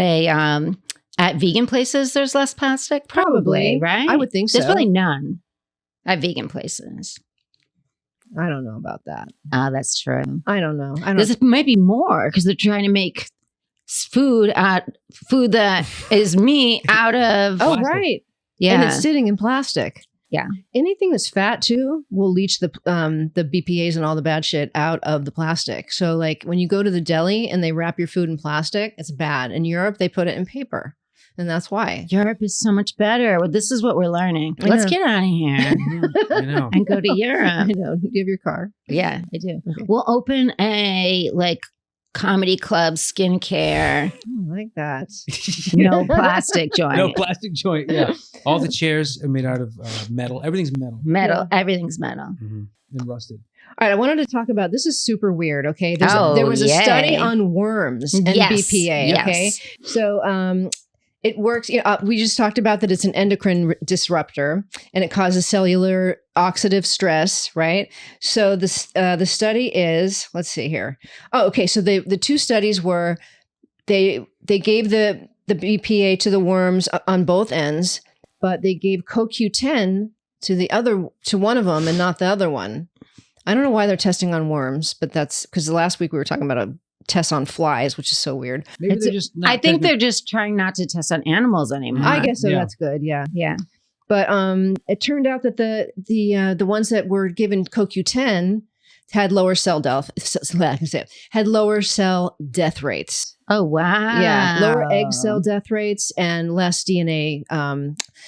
vegan places there's less plastic? Probably, right? I would think so. There's probably none at vegan places. I don't know about that. That's true. I don't know. I don't. This might be more because they're trying to make food that is meat out of. Oh, Plastic. right. yeah. And it's sitting in plastic. Yeah. Anything that's fat too will leach the BPAs and all the bad shit out of the plastic. So like when you go to the deli and they wrap your food in plastic, it's bad. In Europe, they put it in paper. And that's why. Europe is so much better. Well, this is what we're learning. I Let's know. get out of here I know. and go to I Europe. know. You have your car. Yeah, I do. Okay. We'll open a comedy club skincare, Oh, I like that. no plastic joint. No plastic joint. Yeah. All the chairs are made out of metal. Everything's metal. Metal. Everything's metal. And rusted. All right, I wanted to talk about this is super weird. Okay, Oh, there was a study yay. on worms and Yes, BPA. Okay, yes. so it works. We just talked about that it's an endocrine disruptor and it causes cellular oxidative stress. Right. So the study is, let's see here. Oh, okay. So the two studies were they gave the BPA to the worms on both ends, but they gave CoQ10 to one of them and not the other one. I don't know why they're testing on worms, but that's because last week we were talking about a test on flies, which is so weird. Maybe they're just not I think they're just trying not to test on animals anymore. I guess so. Yeah. That's good. Yeah. Yeah. But it turned out that the ones that were given CoQ10 had lower cell death rates. Oh, wow. Yeah, lower egg cell death rates and less DNA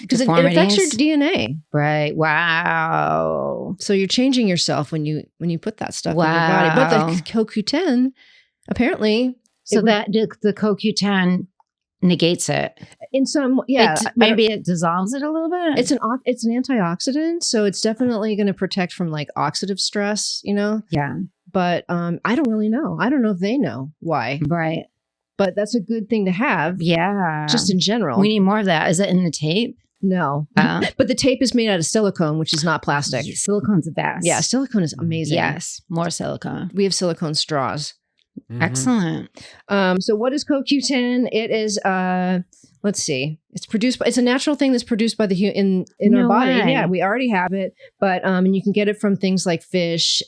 because it affects your Deformities? DNA. Right. Wow. So you're changing yourself when you put that stuff in your body. But Wow. the CoQ10 apparently So that the CoQ10 negates it. in some, yeah, Maybe it dissolves it a little bit. it's an antioxidant, so it's definitely going to protect from like oxidative stress, Yeah. But I don't really know. I don't know if they know why, Right. but that's a good thing to have. Yeah. Just in general. We need more of that. Is it in the tape? No. But the tape is made out of silicone, which is not plastic. Silicone's the best. Yeah, silicone is amazing. Yes. More silicone. We have silicone straws. Excellent. So what is CoQ10? It is let's see. It's a natural thing that's produced by in our body. way. Yeah, we already have it, but and you can get it from things like fish,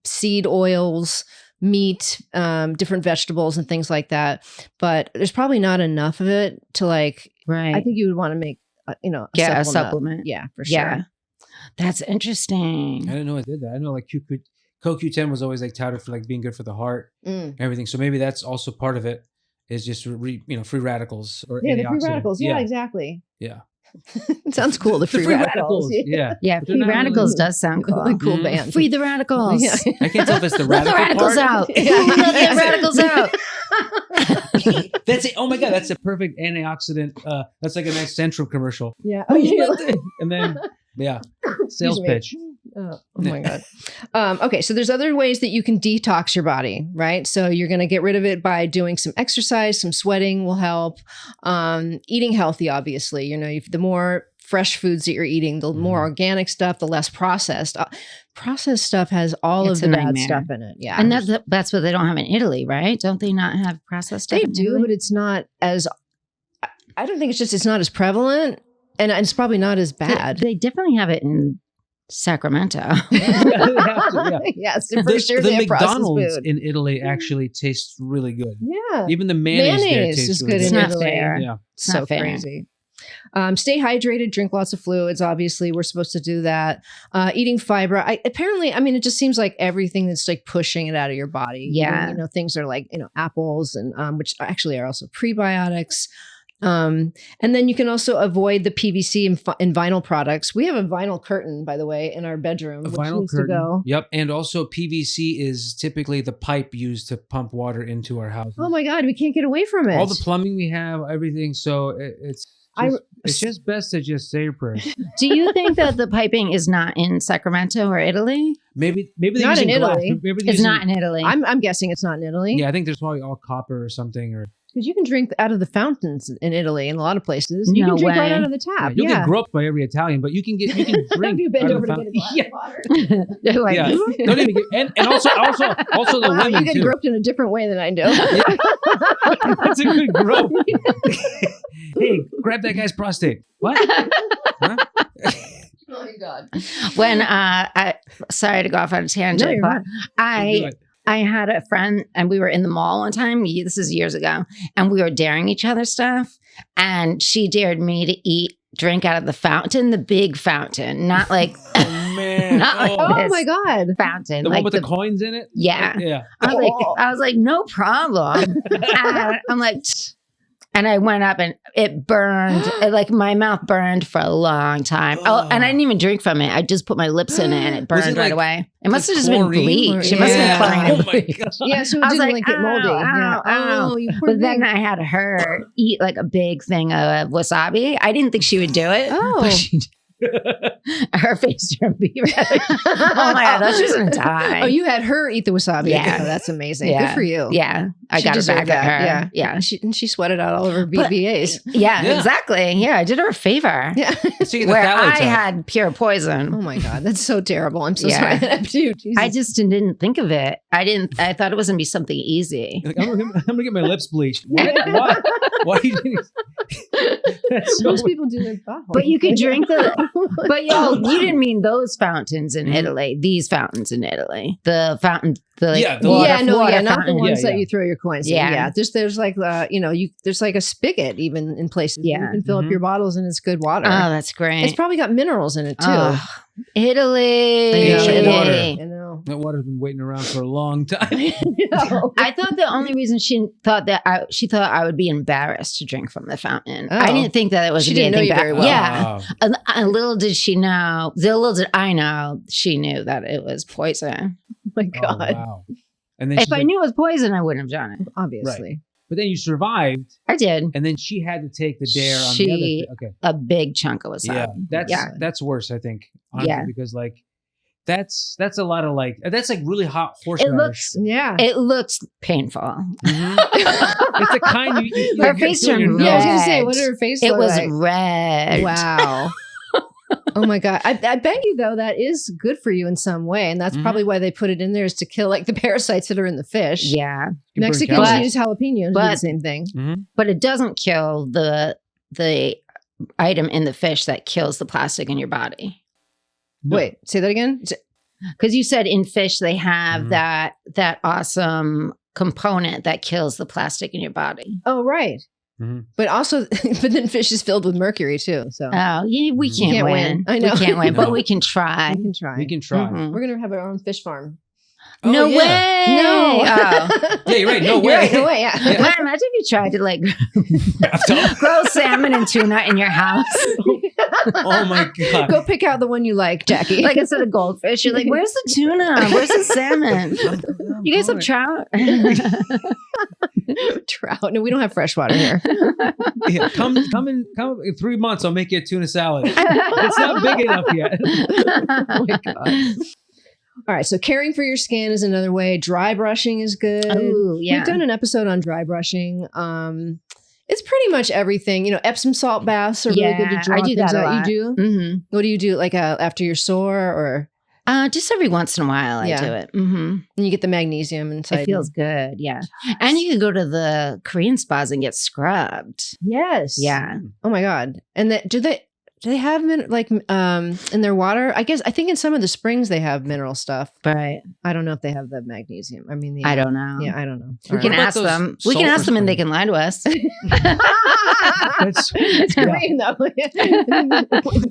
seed oils, meat, different vegetables and things like that. But there's probably not enough of it to like. Right. I think you would want to make a supplement. Yeah, for sure. Yeah. That's interesting. I didn't know I did that. I know like CoQ10 was always like touted for like being good for the heart, everything. So maybe that's also part of it. Is just free radicals or the free radicals. Yeah, exactly. Yeah. It sounds cool. The free radicals. Yeah. Yeah, free radicals does sound cool. Like cool band. Free the radicals. Yeah. I can't tell if it's the Let the radical radicals part. out. Yeah. Let the radicals out. That's it. Oh my God, that's a perfect antioxidant. That's like a nice Centrum commercial. Yeah. And then sales me. pitch. Oh my God. Okay. So there's other ways that you can detox your body, right? So you're going to get rid of it by doing some exercise, some sweating will help. Eating healthy, obviously, the more fresh foods that you're eating, the more organic stuff, the less processed. Processed stuff has all It's of the a bad nightmare. stuff in it. Yeah. And that's what they don't have in Italy, right? Don't they not have processed stuff? They in do, Italy? but it's not as, I don't think it's not as prevalent and it's probably not as bad. They definitely have it in Sacramento. They have to, yeah. Yes, for sure The they have processed McDonald's food. in Italy actually tastes really good. Yeah. Even the mayonnaise there Mayonnaise tastes is really good It's in not Italy. fair. Yeah. It's So not fair. crazy. Stay hydrated, drink lots of fluids. Obviously, we're supposed to do that. Eating fiber. It just seems like everything that's like pushing it out of your body. Yeah. Things are like, apples and which actually are also prebiotics. And then you can also avoid the PVC and vinyl products. We have a vinyl curtain, by the way, in our bedroom. A which vinyl needs to curtain. go. Yep. And also PVC is typically the pipe used to pump water into our houses. Oh my God, we can't get away from it. All the plumbing we have, everything. So it's just best to just say your prayers. Do you think that the piping is not in Sacramento or Italy? Maybe they're Not using in glass. Italy. Maybe they're It's using- not in Italy. I'm guessing it's not in Italy. Yeah, I think there's probably all copper or something. Or Because you can drink out of the fountains in Italy in a lot of places. You No can drink right way. out of the tap. you'll Yeah. get groped by every Italian, but you can drink. Have you been out of over the to get a glass yeah. of water? They're like, Yeah. Don't even get, and also the Wow, women you get too. groped in a different way than I do. That's a good grope. Hey, grab that guy's prostate. What? Huh? Oh my God. when sorry to go off on a tangent, you're but Do it. I had a friend and we were in the mall one time. This is years ago. And we were daring each other stuff. And she dared me to drink out of the fountain, the big fountain, not like Oh man. Not like Oh this. my God. fountain. The like one with the coins in it? Yeah. Yeah. I was like, no problem. And I'm like, and I went up and it burned. Like my mouth burned for a long time. Oh, and I didn't even drink from it. I just put my lips in it and it Was burned it right like away. It must have just been chlorine? bleach. It must have been chlorine. Oh my God. Yeah, so it I was didn't like, get moldy. ow, Yeah. ow. Oh, you poor But then thing. I had her eat like a big thing of wasabi. I didn't think she would do it. Oh. But she did. Her face turned be red. Oh my God, that's just gonna die. Oh, you had her eat the wasabi. Yeah. Oh, that's amazing. Yeah. Good for you. Yeah, I She got it deserved back at that. her. Yeah. Yeah. She sweated out all over But- BBAs. Yeah, Yeah. exactly. Yeah, I did her a favor. Yeah. So you get the Where phthalates I out. had pure poison. Oh my God. That's so terrible. I'm so Yeah. sorry that happened to you. Jesus. I just didn't think of it. I thought it was gonna be something easy. Like, I'm gonna get my lips bleached. What? Why? Why are you doing That's so Most people do their butthole. But you could drink but yo, you didn't mean those fountains in Mhm. Italy. These fountains in Italy. The fountain, the like, Yeah, the water, yeah, no, water yeah, not the fountain. ones Yeah, that yeah. you throw your coins in. Yeah. Yeah, there's like there's like a spigot even in places. Yeah. You can fill up Mhm. your bottles and it's good water. Oh, that's great. It's probably got minerals in it too. Ugh. Italy. Ancient water. I know. that water's been waiting around for a long time. I thought the only reason she thought I would be embarrassed to drink from the fountain. Oh. I didn't think that it was She gonna be didn't know anything you bad. very well. Yeah. Wow. A little did she know. The little did I know. She knew that it was poison. Oh my Oh, God. wow. And then If she's I like, knew it was poison, I wouldn't have done it. Obviously. but then you survived, I did. and then she had to take the dare on the She- other thing. Okay. A big chunk of wasabi. Yeah, that's worse, I think. Honestly, Yeah. because like that's a lot of like that's like really hot It horseradish. looks Yeah. it looks painful. Mhm. It's a kind you Her like, face feel in your turned nose. Yeah, I was gonna say, red. what did her face It look was like? red. Wow. Oh my God. I bet you though that is good for you in some way. And that's Mhm. probably why they put it in there is to kill like the parasites that are in the fish. Yeah. You burn Mexicans calories. use jalapenos, do the but- same thing. Mhm. But it doesn't kill the item in the fish that kills the plastic in your body. No. Wait, say that again? Because you said in fish they have Mhm. that awesome component that kills the plastic in your body. Oh, right. Mhm. But also, but then fish is filled with mercury too. So Oh, yeah, we Mhm. can't, Can't win. win. I know. We can't win, but No. we can try. we can try. We can try. Mhm. We're going to have our own fish farm. Oh, No yeah. way. No. Oh. Yeah, you're right. No You're way. right, no way. Yeah. Yeah. Man, imagine if you tried to like Bathtub? grow salmon and tuna in your house. Oh my god. Go pick out the one you like, Jackie. Like instead of goldfish, you're like, where's the tuna? Where's the salmon? You guys have trout? trout. No, we don't have fresh water here. Yeah, come in 3 months. I'll make you a tuna salad. It's not big enough yet. Oh my God. All right. So caring for your skin is another way. Dry brushing is good. Oh, yeah. We've done an episode on dry brushing. It's pretty much everything. You know, Epsom salt baths are really good to Yeah, draw I do things that a out. lot. You do? Mm-hmm. What do you do? Like after you're sore, or Just every once in a while, I Yeah. do it. Mm-hmm. and you get the magnesium inside? It feels good. Yeah. And you can go to the Korean spas and get scrubbed. Yes. Yeah. Oh my God. And do they have in their water? I think in some of the springs they have mineral stuff. Right. I don't know if they have the magnesium. I mean, I don't know. Yeah, I don't know. We All can right. about ask those them. We can sulfur ask them and they springs? can lie to us. That's, It's yeah. Korean though.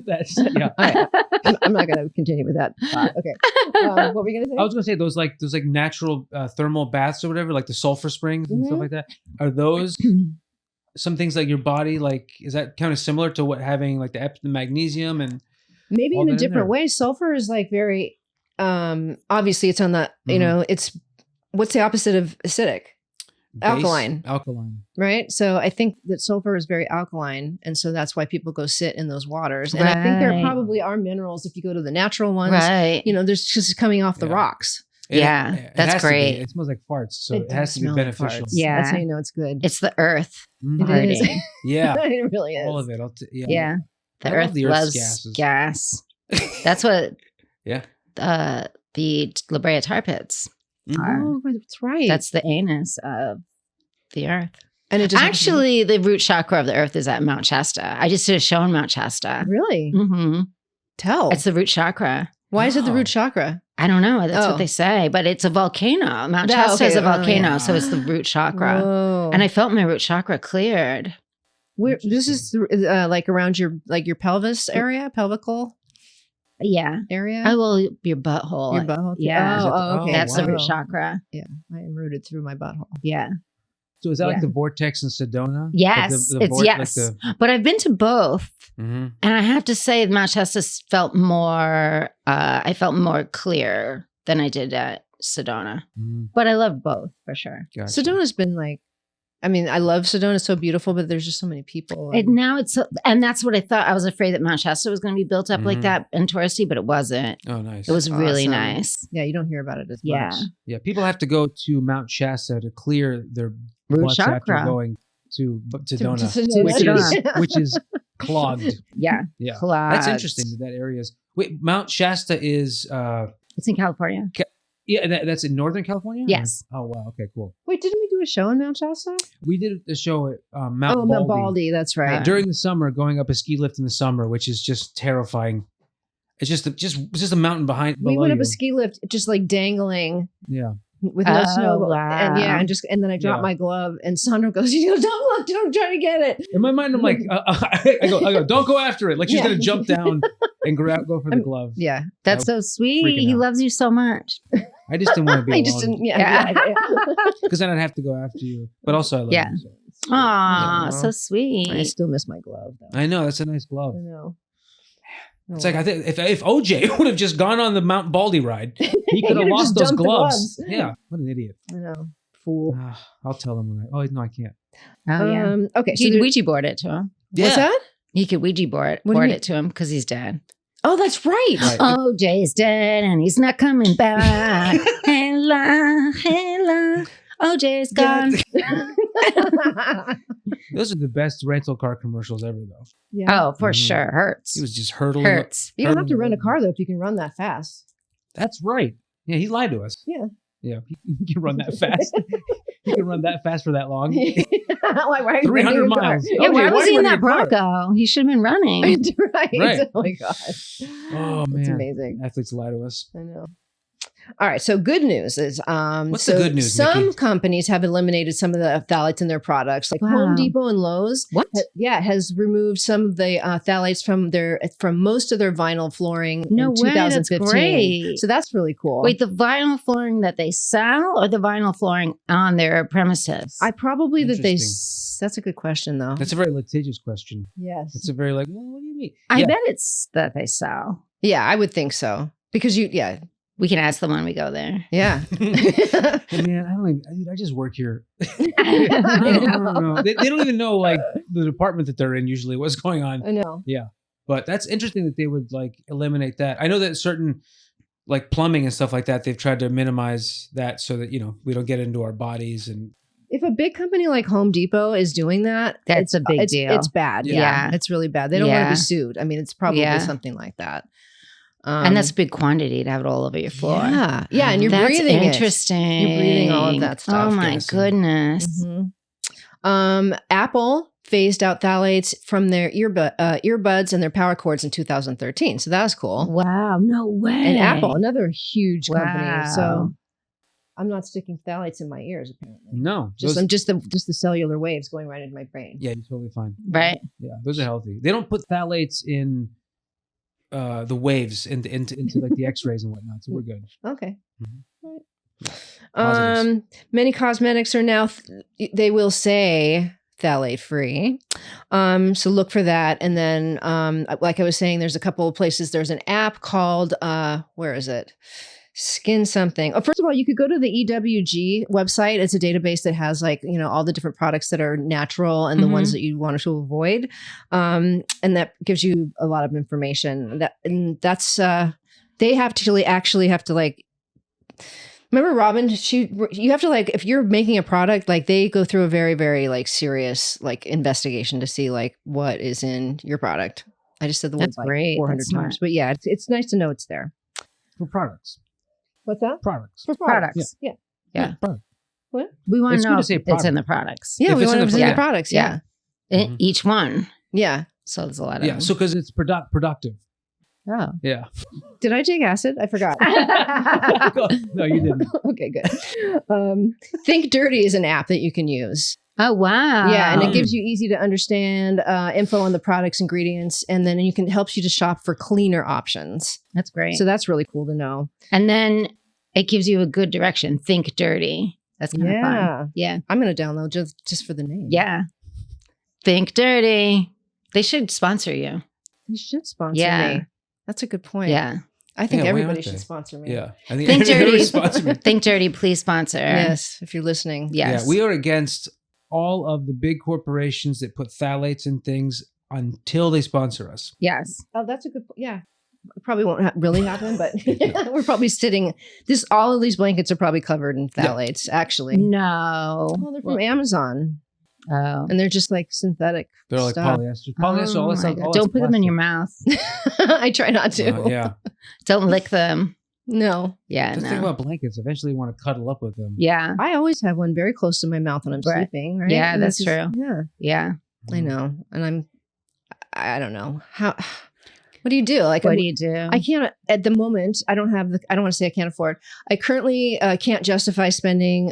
That's yeah. All right. I'm not going to continue with that. Okay. What were we going to say? I was gonna say those natural thermal baths or whatever, like the sulfur springs and stuff Mhm. like that. Are those some things like your body like? Is that kind of similar to what having like the magnesium and? Maybe all in a that in different there. way. Sulfur is like very obviously it's on the you Mhm. know, it's what's the opposite of acidic? Alkaline. Alkaline. Right? So I think that sulfur is very alkaline, and so that's why people go sit in those waters. And I think there Right. probably are minerals if you go to the natural ones. Right. You know, there's just coming off the Yeah. rocks. Yeah, that's has to be. great. It smells like farts, so it does has to be smell like beneficial. farts. Yeah. That's how you know it's good. It's the earth. Mhm. It is. Party. Yeah, It really is. all of it. Yeah. Yeah. The I love earth the Earth's loves gases. gas. That's what Yeah. the La Brea tar pits Mhm. are. Oh, that's right. That's the anus of the earth. and it just Actually, the root chakra of the earth is at Mount Shasta. I just did a show in Mount Shasta. really Mm-hmm. tell. It's the root chakra. Why is it the Wow. root chakra? I don't know. That's Oh. what they say, but it's a volcano. Mount Oh, Shasta is a okay. Oh, volcano, yeah. so it's the root chakra. Whoa. And I felt my root chakra cleared. This is like around your pelvis area, pelvical Yeah. area. Oh, well, your butthole. Your butthole. Yeah. Is that the- Oh, okay. oh, That's the root Wow. chakra. Yeah, I am rooted through my butthole. Yeah. So is that like Yeah. the vortex in Sedona? Yes, it's yes. Like But I've been to both. Mhm. And I have to say, Mount Shasta felt more, I felt more clear than I did at Sedona. Mhm. But I love both for sure. Gotcha. Sedona's been like, I mean, I love Sedona. It's so beautiful, but there's just so many people. And now it's, and that's what I thought. I was afraid that Mount Shasta was going to be built up like Mhm. that and touristy, but it wasn't. Oh, nice. It was really Awesome. nice. Yeah, you don't hear about it as Yeah. much. Yeah, people have to go to Mount Shasta to clear their Root butts after chakra. going to Sedona, To Sedona. which is Sedona. which is clogged. Yeah. Yeah, Clogged. that's interesting. That area is. Wait, Mount Shasta is. It's in California. Yeah, that's in Northern California. Yes. Oh wow. Okay. Cool. Wait, didn't we do a show in Mount Shasta? We did a show at Mount Oh, Baldy Mount Baldy. That's right. during the summer, going up a ski lift in the summer, which is just terrifying. It's just a mountain behind. We below went up you. a ski lift, just like dangling Yeah. with no Oh, snow. wow. And then I dropped Yeah. my glove, and Sandra goes, "You know, don't look, don't try to get it." In my mind, I'm like, I go, don't go after it. Like she's Yeah. gonna jump down and go for the glove. Yeah, That's so sweet. freaking He out. loves you so much. I just didn't want to be I alone just didn't. Yeah, Yeah. yeah. because then I'd have to go after you. But also, I love Yeah. you. So. Aw, Yeah. so sweet. I still miss my glove, though. I know that's a nice glove. I know. It's like I think if OJ would have just gone on the Mount Baldy ride, He could have could've lost just those dumped the gloves. gloves. Yeah, what an idiot. I know. Fool. I'll tell him when I. Oh no, I can't. Oh yeah. Okay. So You could Ouija board it to him. what's that? You could Ouija board What do you mean? it to him because he's dead. Oh, that's right. Right. Oh, Jay's dead and he's not coming back. Hella, hella. Oh, Jay's gone. Those are the best rental car commercials ever, though. Yeah. Oh, for Mhm. sure. Hurts. He was just hurtling. Hurts. You don't have to rent a car though if you can run that fast. That's right. Yeah, he lied to us. Yeah. Yeah, he can run that fast. He can run that fast for that long. Why are you 300 renting a car? miles. Yeah, Okay, why why was are he you in running that a car? Bronco? He should have been running. right. Right. Oh my gosh. Oh man, That's amazing. Athletes lie to us. I know. All right. So good news is What's the good news, Some Nikki? companies have eliminated some of the phthalates in their products, like Wow. Home Depot and Lowe's. What? Has removed some of the phthalates from most of their vinyl flooring No in way, that's 2015. great. So that's really cool. Wait, the vinyl flooring that they sell or the vinyl flooring on their premises? I probably that they. Interesting. That's a good question though. That's a very litigious question. Yes. It's a very like, well, what do you mean? I Yeah. bet it's that they sell. Yeah, I would think so because yeah. We can ask them when we go there. Yeah. Hey, man, I just work here. I don't know. They don't even know like the department that they're in usually what's going on. I know. But that's interesting that they would like eliminate that. I know that certain like plumbing and stuff like that, they've tried to minimize that so that, we don't get into our bodies. And If a big company like Home Depot is doing that, That's a big deal. It's bad. Yeah. Yeah. It's really bad. They don't want to Yeah. be sued. I mean, it's probably Yeah. something like that. And that's a big quantity to have it all over your floor. Yeah. Yeah. And you're That's breathing it. interesting. You're breathing all of that stuff. Oh my Yes. goodness. Apple phased out phthalates from their earbuds and their power cords in 2013. So that was cool. Wow, no way. And Apple, another huge company. Wow. So I'm not sticking phthalates in my ears apparently. no, I'm just the cellular waves going right into my brain. yeah, you're totally fine. Right. Yeah, those are healthy. They don't put phthalates in the waves into like the X-rays and whatnot, so we're good. Okay. Mhm. Right. Positives. Many cosmetics are now they will say phthalate free. So look for that. And then like I was saying, there's a couple of places. There's an app called where is it? Skin something. Oh, first of all, you could go to the EWG website. It's a database that has all the different products that are natural and the ones that you want to avoid. And that gives you a lot of information. That's they have to actually have to like. Remember Robin? You have to like if you're making a product, like they go through a very, very like serious like investigation to see like what is in your product. I just said the word That's like great. 400 That's times, smart. but yeah, it's nice to know it's there. For products. What's that? Products. For Products. Yeah. Yeah. Product. What? We want It's to good know to say if it's product. in the products. Yeah, If we it's want in to the see the product. products. Yeah. Mhm. Each one. Yeah. So there's a lot of Yeah, them. so because it's productive. Oh. Yeah. Did I take acid? I forgot. No, you didn't. Okay, good. Think Dirty is an app that you can use. Oh, wow. Yeah, and it Mm. gives you easy to understand info on the products, ingredients, and then helps you to shop for cleaner options. That's great. So that's really cool to know. And then it gives you a good direction. Think dirty. That's kind of fun. Yeah. I'm going to download just for the name. Yeah. Think dirty. They should sponsor you. You should sponsor Yeah. me. That's a good point. Yeah. I think Yeah, why everybody aren't should they? sponsor me. Yeah. I think Think everybody dirty. sponsor me. Think dirty. Please sponsor. Yes, if you're listening. Yes. Yeah, we are against all of the big corporations that put phthalates in things until they sponsor us. Yes. Oh, that's a good point. Yeah. It probably won't really happen, but we're probably sitting all of these blankets are probably covered in phthalates, actually. No. Well, they're from Amazon Oh. and they're just like synthetic. They're like stuff. polyester. Polyester, all Oh that my stuff. God. all Don't that's put them in your plastic. mouth. I try not to. Yeah. Don't lick them. No. Yeah. Just No. think about blankets. Eventually you want to cuddle up with them. Yeah. I always have one very close to my mouth when I'm Right. sleeping, right? Yeah, And that's this is- true. Yeah, Yeah. I know. And I don't know. What do you do? Like, What do you do? I can't, at the moment, I don't want to say I can't afford. I currently can't justify spending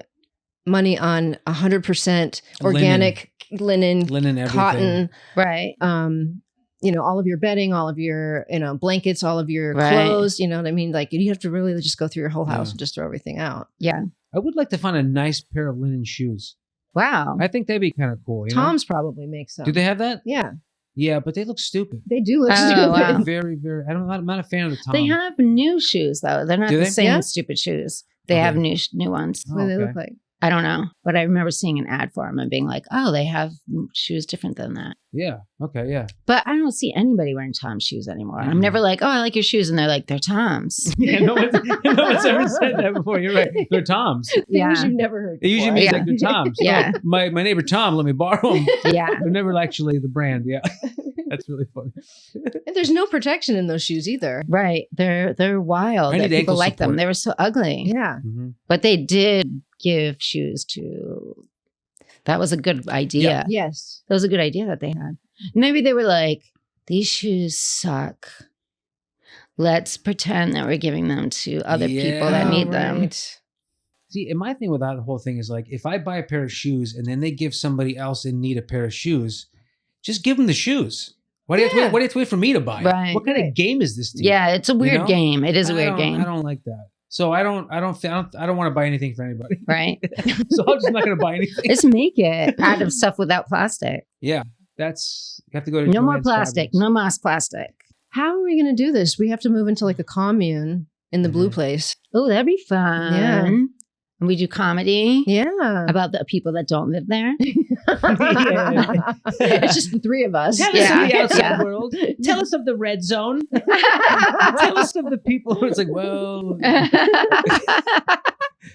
money on 100% organic linen, Linen, everything. cotton, Right. all of your bedding, all of your, blankets, all of your Right. clothes, you know what I mean? Like you have to really just go through your whole house Yeah. and just throw everything out. Yeah. I would like to find a nice pair of linen shoes. Wow. I think that'd be kind of cool. You know? Tom's probably makes some. Do they have that? Yeah. Yeah, but they look stupid. They do look Oh, stupid. wow. Very, very. I'm not a fan of the Tom. They have new shoes though. They're not Do the they? same Yeah? stupid shoes. They Okay. have new ones. What do they okay. look like? I don't know, but I remember seeing an ad for them and being like, "Oh, they have shoes different than that." Yeah. Okay. Yeah. But I don't see anybody wearing Tom's shoes anymore. I'm Mhm. never like, "Oh, I like your shoes," and they're like, "They're Tom's." Yeah. No one's ever said that before. You're right. They're Toms. Things Yeah. you've never heard. It usually before. means Yeah. like they're Toms. Yeah. Oh, my neighbor Tom let me borrow them. Yeah, They're never actually the brand. Yeah. That's really funny. And there's no protection in those shoes either. right. They're wild. I That need people ankle like them. support. They were so ugly, Yeah. Mhm. but they did give shoes to. That was a good idea. Yes. That was a good idea that they had. Maybe they were like, "These shoes suck. Let's pretend that we're giving them to other people that Yeah, need them." Right. See, and my thing with that whole thing is like, if I buy a pair of shoes and then they give somebody else in need a pair of shoes, just give them the shoes. Why do you have to Yeah. wait? Why do you have to wait for me to buy it? Right. What kind of game is this? To you? Yeah, it's a weird know? game. It is a weird I game, don't like that. So I don't want to buy anything for anybody. right? So I'm just not going to buy anything. Just make it out of stuff without plastic. Yeah, that's you have to go to No more Joann's plastic. Fabrics. No mass plastic. How are we going to do this? We have to move into like a commune in the blue Mhm. place. Oh, that'd be fun. Yeah. And we do comedy Yeah. about the people that don't live there. It's just the three of us. Tell us Yeah. of the outside Yeah. world. Tell us of the red zone. Tell us of the people who it's like, well,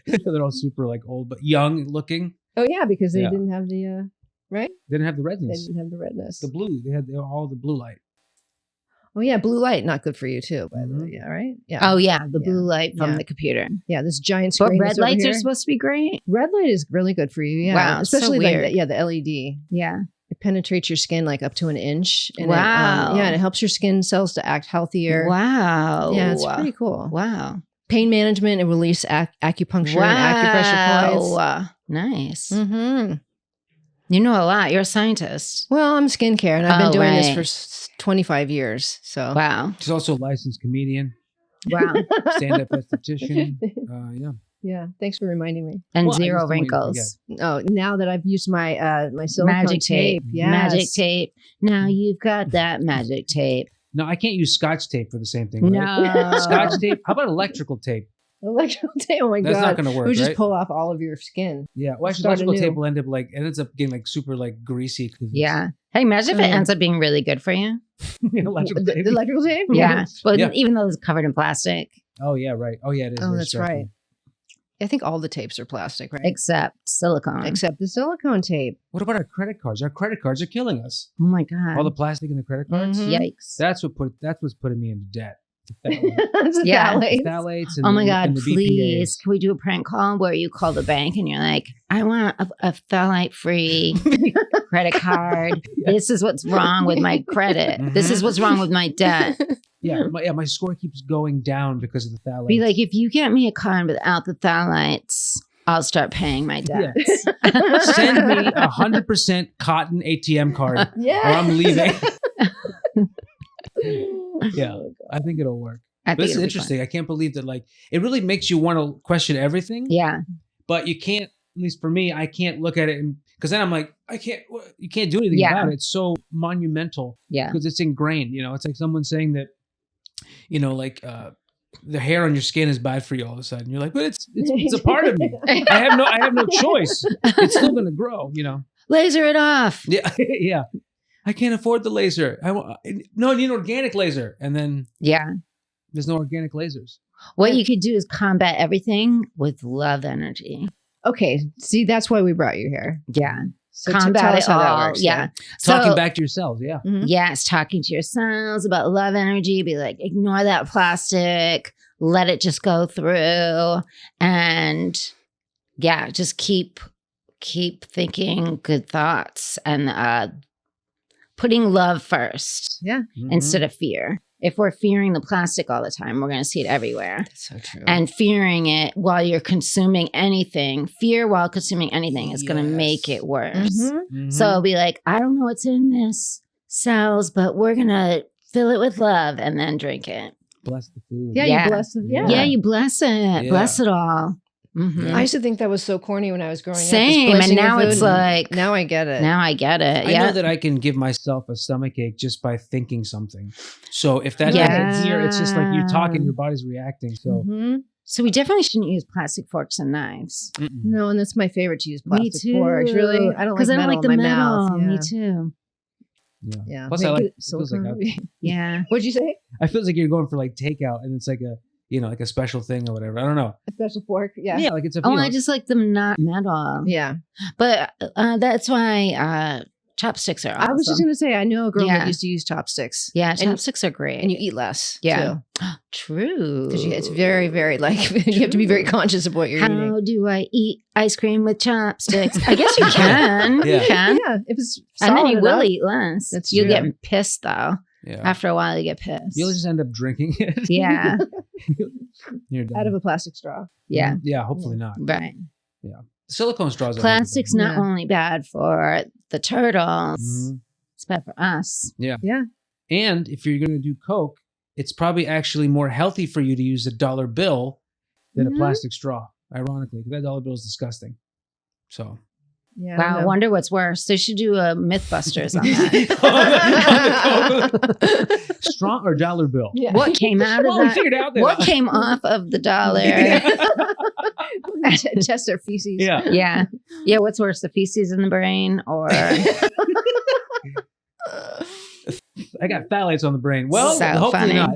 they're all super like old but young looking. Oh yeah, because they Yeah. didn't have the right. They didn't have the They redness. didn't have the redness. The blue. They had all the blue light. Oh yeah, blue light not good for you too. By the way, Mhm. yeah, right. Yeah. Oh yeah, the Yeah. blue light from Yeah. the computer. yeah. This giant But screen. red that's over lights are here. supposed to be great. Red light is really good for you. Yeah. Wow, it's so Especially like weird. the LED. Yeah. It penetrates your skin like up to an inch. And Wow. and it helps your skin cells to act healthier. Wow. Yeah, it's pretty cool. Wow. Pain management and release acupuncture and acupressure points. Wow. Nice. Mm-hmm. You know a lot. You're a scientist. Well, I'm skincare, and I've been Oh, doing this right. for 25 years. So Wow. She's also a licensed comedian, Wow. stand-up esthetician. Yeah. yeah, thanks for reminding me. And Well, I zero just don't want you to wrinkles. Oh, now that I've used my my silicone Magic tape. yes. Magic tape. Now you've got that magic tape. No, I can't use Scotch tape for the same thing. Right? No. Scotch tape. How about electrical tape? Electrical tape. Oh my That's god, not going to it work, would just right? pull off all of your skin. Yeah. Well, actually, Start electrical anew. tape will end up like it ends up getting like super like greasy. 'Cause it's- Yeah. Hey, imagine if it Oh. ends up being really good for you. electrical The tape. electrical tape. Yeah. But Yeah. even though it's covered in plastic, Oh yeah, right. Oh yeah, it is. Oh, very that's striking. right. I think all the tapes are plastic, right? except silicone. Except the silicone tape. What about our credit cards? Our credit cards are killing us. Oh my God. All the plastic in the credit cards. Mhm. Yikes. That's what's putting me into debt. It's a Yeah. phthalate. Phthalates and Oh my the- God, and the please. BPAs. Can we do a prank call where you call the bank and you're like, I want a phthalate free credit card. This is what's wrong with my credit. This is what's wrong with my debt. My score keeps going down because of the phthalates. Be like, if you get me a card without the phthalates, I'll start paying my debts. Send me 100% cotton ATM card Yeah. or I'm leaving. Yeah, I think it'll work. I But think this is it'll be interesting. I can't believe that like it really makes you want to question everything. fun. Yeah. But you can't, at least for me, I can't look at it and because then I'm like, you can't do anything Yeah. about it. It's so monumental Yeah. because it's ingrained. It's like someone saying that, like the hair on your skin is bad for you all of a sudden. You're like, but it's a part of me. I have no choice. It's still going to grow. Laser it off. Yeah, yeah. I can't afford the laser. No, I need an organic laser, and then Yeah. there's no organic lasers. What you could do is combat everything with love energy. Okay. See, that's why we brought you here. Yeah. So Combat tell it us how that all. works. Yeah. Talking So- back to yourselves. Yeah. Mhm. Yes, talking to yourselves about love energy. Be like, ignore that plastic. Let it just go through. And yeah, just keep thinking good thoughts and putting love first Yeah. Mhm. instead of fear. If we're fearing the plastic all the time, we're going to see it everywhere. That's so true. And fearing it while you're consuming anything, fear while consuming anything is going to make Yes. it worse. Mhm. Mhm. So it'll be like, I don't know what's in this cells, but we're going to fill it with love and then drink it. bless the food. Yeah, Yeah. you bless them. Yeah. Yeah, you bless it. Yeah. Bless it all. Mhm. I used to think that was so corny when I was growing up. Same, just and placing your now it's food. like Now I get it. now I get it. I Yeah. know that I can give myself a stomach ache just by thinking something. So if that Yeah. happens here, it's just like you're talking, your body's reacting. So Mhm. So we definitely shouldn't use plastic forks and knives. mm-mm. No, and that's my favorite to use Me plastic too. forks. Really, I don't like Because I metal don't like the in my metal. mouth. Yeah. Me too. Yeah. Yeah. Plus, Maybe I like. get It feels like silicone. Yeah. What'd you say? I feels like you're going for like takeout, and it's like a like a special thing or whatever. I don't know. A special fork. Yeah. Yeah, like it's a. Oh, you know, I just like them not metal. Yeah. But that's why chopsticks are awesome. I was just gonna say, I know a girl Yeah. that used to use chopsticks. Yeah, And- chopsticks are great. and you eat less. Yeah. True. Because it's very, very like you have to be very conscious of what you're How eating. do I eat ice cream with chopsticks? I guess you can. Yeah. You can. Yeah, if it's And then solid you will enough. eat less. That's You'll true. get pissed though. yeah. After a while, you get pissed. You'll just end up drinking it. Yeah. You're done. out of a plastic straw. Yeah. Yeah. Hopefully not. Right. Silicone straws. are Plastic's really not Yeah. only bad for the turtles, good. Mhm. it's bad for us. And if you're going to do Coke, it's probably actually more healthy for you to use a dollar bill than Mhm. a plastic straw. Ironically, because that dollar bill is disgusting. So. Yeah. Wow, I wonder what's worse. They should do a Mythbusters on that. Straw or dollar bill? Yeah. What came out of Well, we that? figured out that. What came off of the dollar? Test their feces. Yeah. Yeah. Yeah. What's worse, the feces in the brain or I got phthalates on the brain. Well, So hopefully funny. not.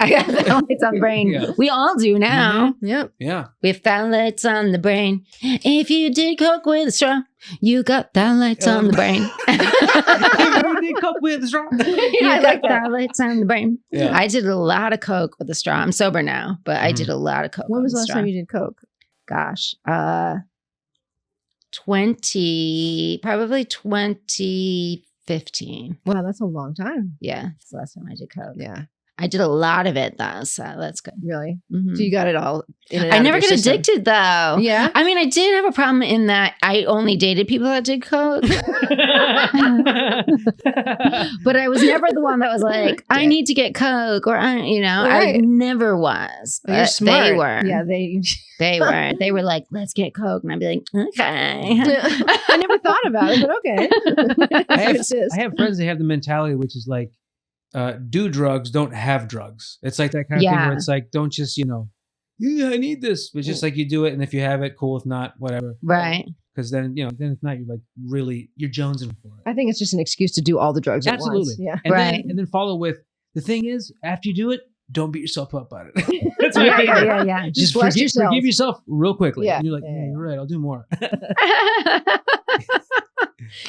I got phthalates on the brain? Yeah. We all do now. Yep. Yeah. We have phthalates on the brain. If you did Coke with a straw, you got phthalates on the brain. You did Coke with a straw. You I got like that. phthalates on the brain. Yeah. I did a lot of Coke with a straw. I'm sober now, but I did a lot of Coke. When was with the a last straw. time you did Coke? Gosh, probably 2015. Wow, that's a long time. Yeah, it's the last time I did Coke. Yeah. I did a lot of it though, so that's good. Really? Mhm. So you got it all in and I out of never your get system. addicted though. Yeah. I mean, I did have a problem in that I only dated people that did Coke, but I was never the one that was like, I need to get Coke, or I Right. never was. But you're But smart. they were. Yeah, they. They were. They were like, let's get Coke, and I'd be like, okay. I never thought about it, but okay. I have, Persist. I have friends that have the mentality, which is like, do drugs, don't have drugs. It's like that kind of thing Yeah. where it's like, don't just, yeah, I need this. It's just like you do it. And if you have it, cool. If not, whatever. Right. Because then, then if not, you're like you're jonesing for it. I think it's just an excuse to do all the drugs Absolutely. at once. Yeah. And Right. then follow with, the thing is, after you do it, don't beat yourself up about it. That's my Yeah, favorite. yeah. Just bless yourself. Forgive yourself real quickly. Yeah. And you're like, Yeah, yeah. you're right. I'll do more.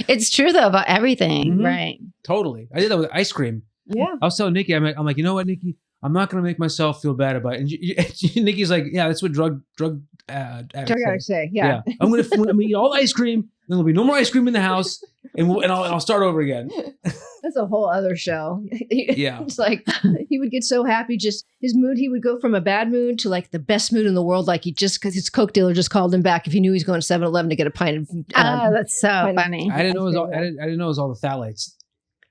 It's true though about everything, Mhm. right? Totally. I did that with ice cream. Yeah. I was telling Nikki, I'm like, you know what, Nikki? I'm not going to make myself feel bad about it. And Nikki's like, yeah, that's what drug addicts Drug say. addicts say. Yeah. I'm going to eat all the ice cream. Then there'll be no more ice cream in the house. And I'll start over again. That's a whole other show. Yeah. It's like he would get so happy, just his mood, he would go from a bad mood to like the best mood in the world. Like because his Coke dealer just called him back if he knew he was going to 7-Eleven to get a pint of. Oh, that's so kind of- funny. I didn't know it was all, I didn't know it was all the phthalates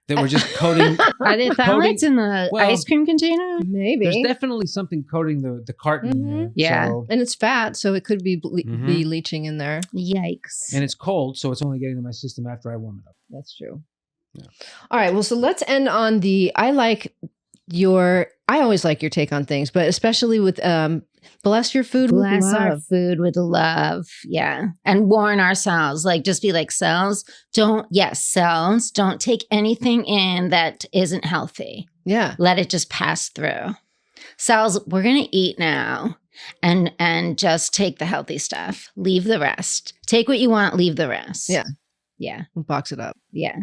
that were just coating. Are there phthalates in the Well, ice cream container? Maybe. There's definitely something coating the carton in there. Yeah. So- And it's fat, so it could be Mhm. be leaching in there. Yikes. and it's cold, so it's only getting to my system after I warm it up. That's true. Yeah. All right. Well, so let's end on I always like your take on things, but especially with bless your food Bless with our love. food with love. Yeah. And warn ourselves. Like just be like cells. Don't take anything in that isn't healthy. Yeah. Let it just pass through. Cells, we're gonna eat now and just take the healthy stuff. Leave the rest. Take what you want, leave the rest. Yeah. Yeah. We'll box it up. Yeah.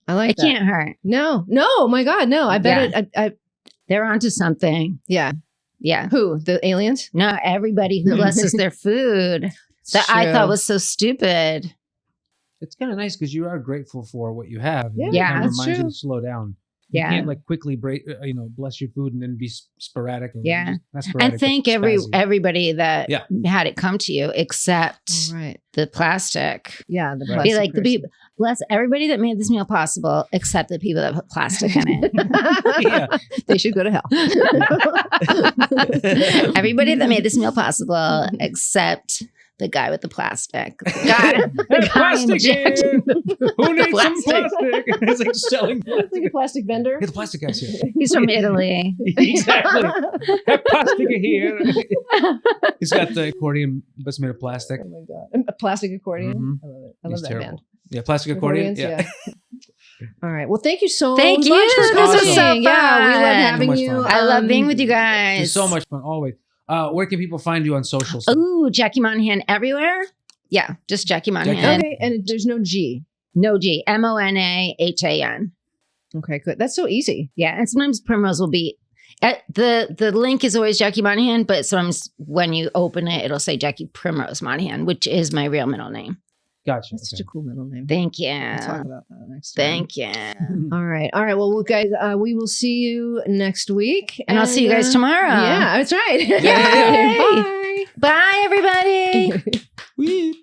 I like It that. can't hurt. No. Oh my God. No. I bet it. They're onto something. Yeah. Yeah. Who? The aliens? No, everybody who blesses their food that I True. thought was so stupid. It's kind of nice because you are grateful for what you have. Yeah, It kind of that's reminds you true. to slow down. Yeah. You can't like quickly bless your food and then be sporadic. Or Yeah. not sporadic, And but thank spazzy. everybody that Yeah. had it come to you, except All right. the plastic. Yeah. The Right. Be plastic like the person. Bless everybody that made this meal possible, except the people that put plastic in it. Yeah. They should go to hell. Everybody that made this meal possible, except the guy with the plastic. The guy Plastic. Who needs some Plastic. plastic? It's like selling Like a plastic. plastic vendor. Hey, the plastic guy's here. He's from Italy. Exactly. That plastic here. He's got the accordion, but it's made of plastic. Oh my god, a plastic accordion. Mhm. I love it. I love He's that terrible. band. Yeah, plastic accordion. Accordions, Yeah. All right. Well, thank you so Thank much you. for This coming. was so fun. Yeah, we love having So much you. fun. I love being with you guys. It's so much fun, always. Where can people find you on socials? Ooh, Jackie Monahan everywhere. Yeah, just Jackie Monahan. Okay, and there's no G. No G. Monahan. Okay, good. That's so easy. Yeah, and sometimes Primrose will be the link is always Jackie Monahan, but sometimes when you open it, it'll say Jackie Primrose Monahan, which is my real middle name. Gotcha. That's such a cool middle name. Thank you. We'll talk about that next time. Thank you. All right. All right. Well, guys, we will see you next week. And I'll see you guys tomorrow. Yeah, that's right. Yeah. Bye. Bye, everybody. Wee.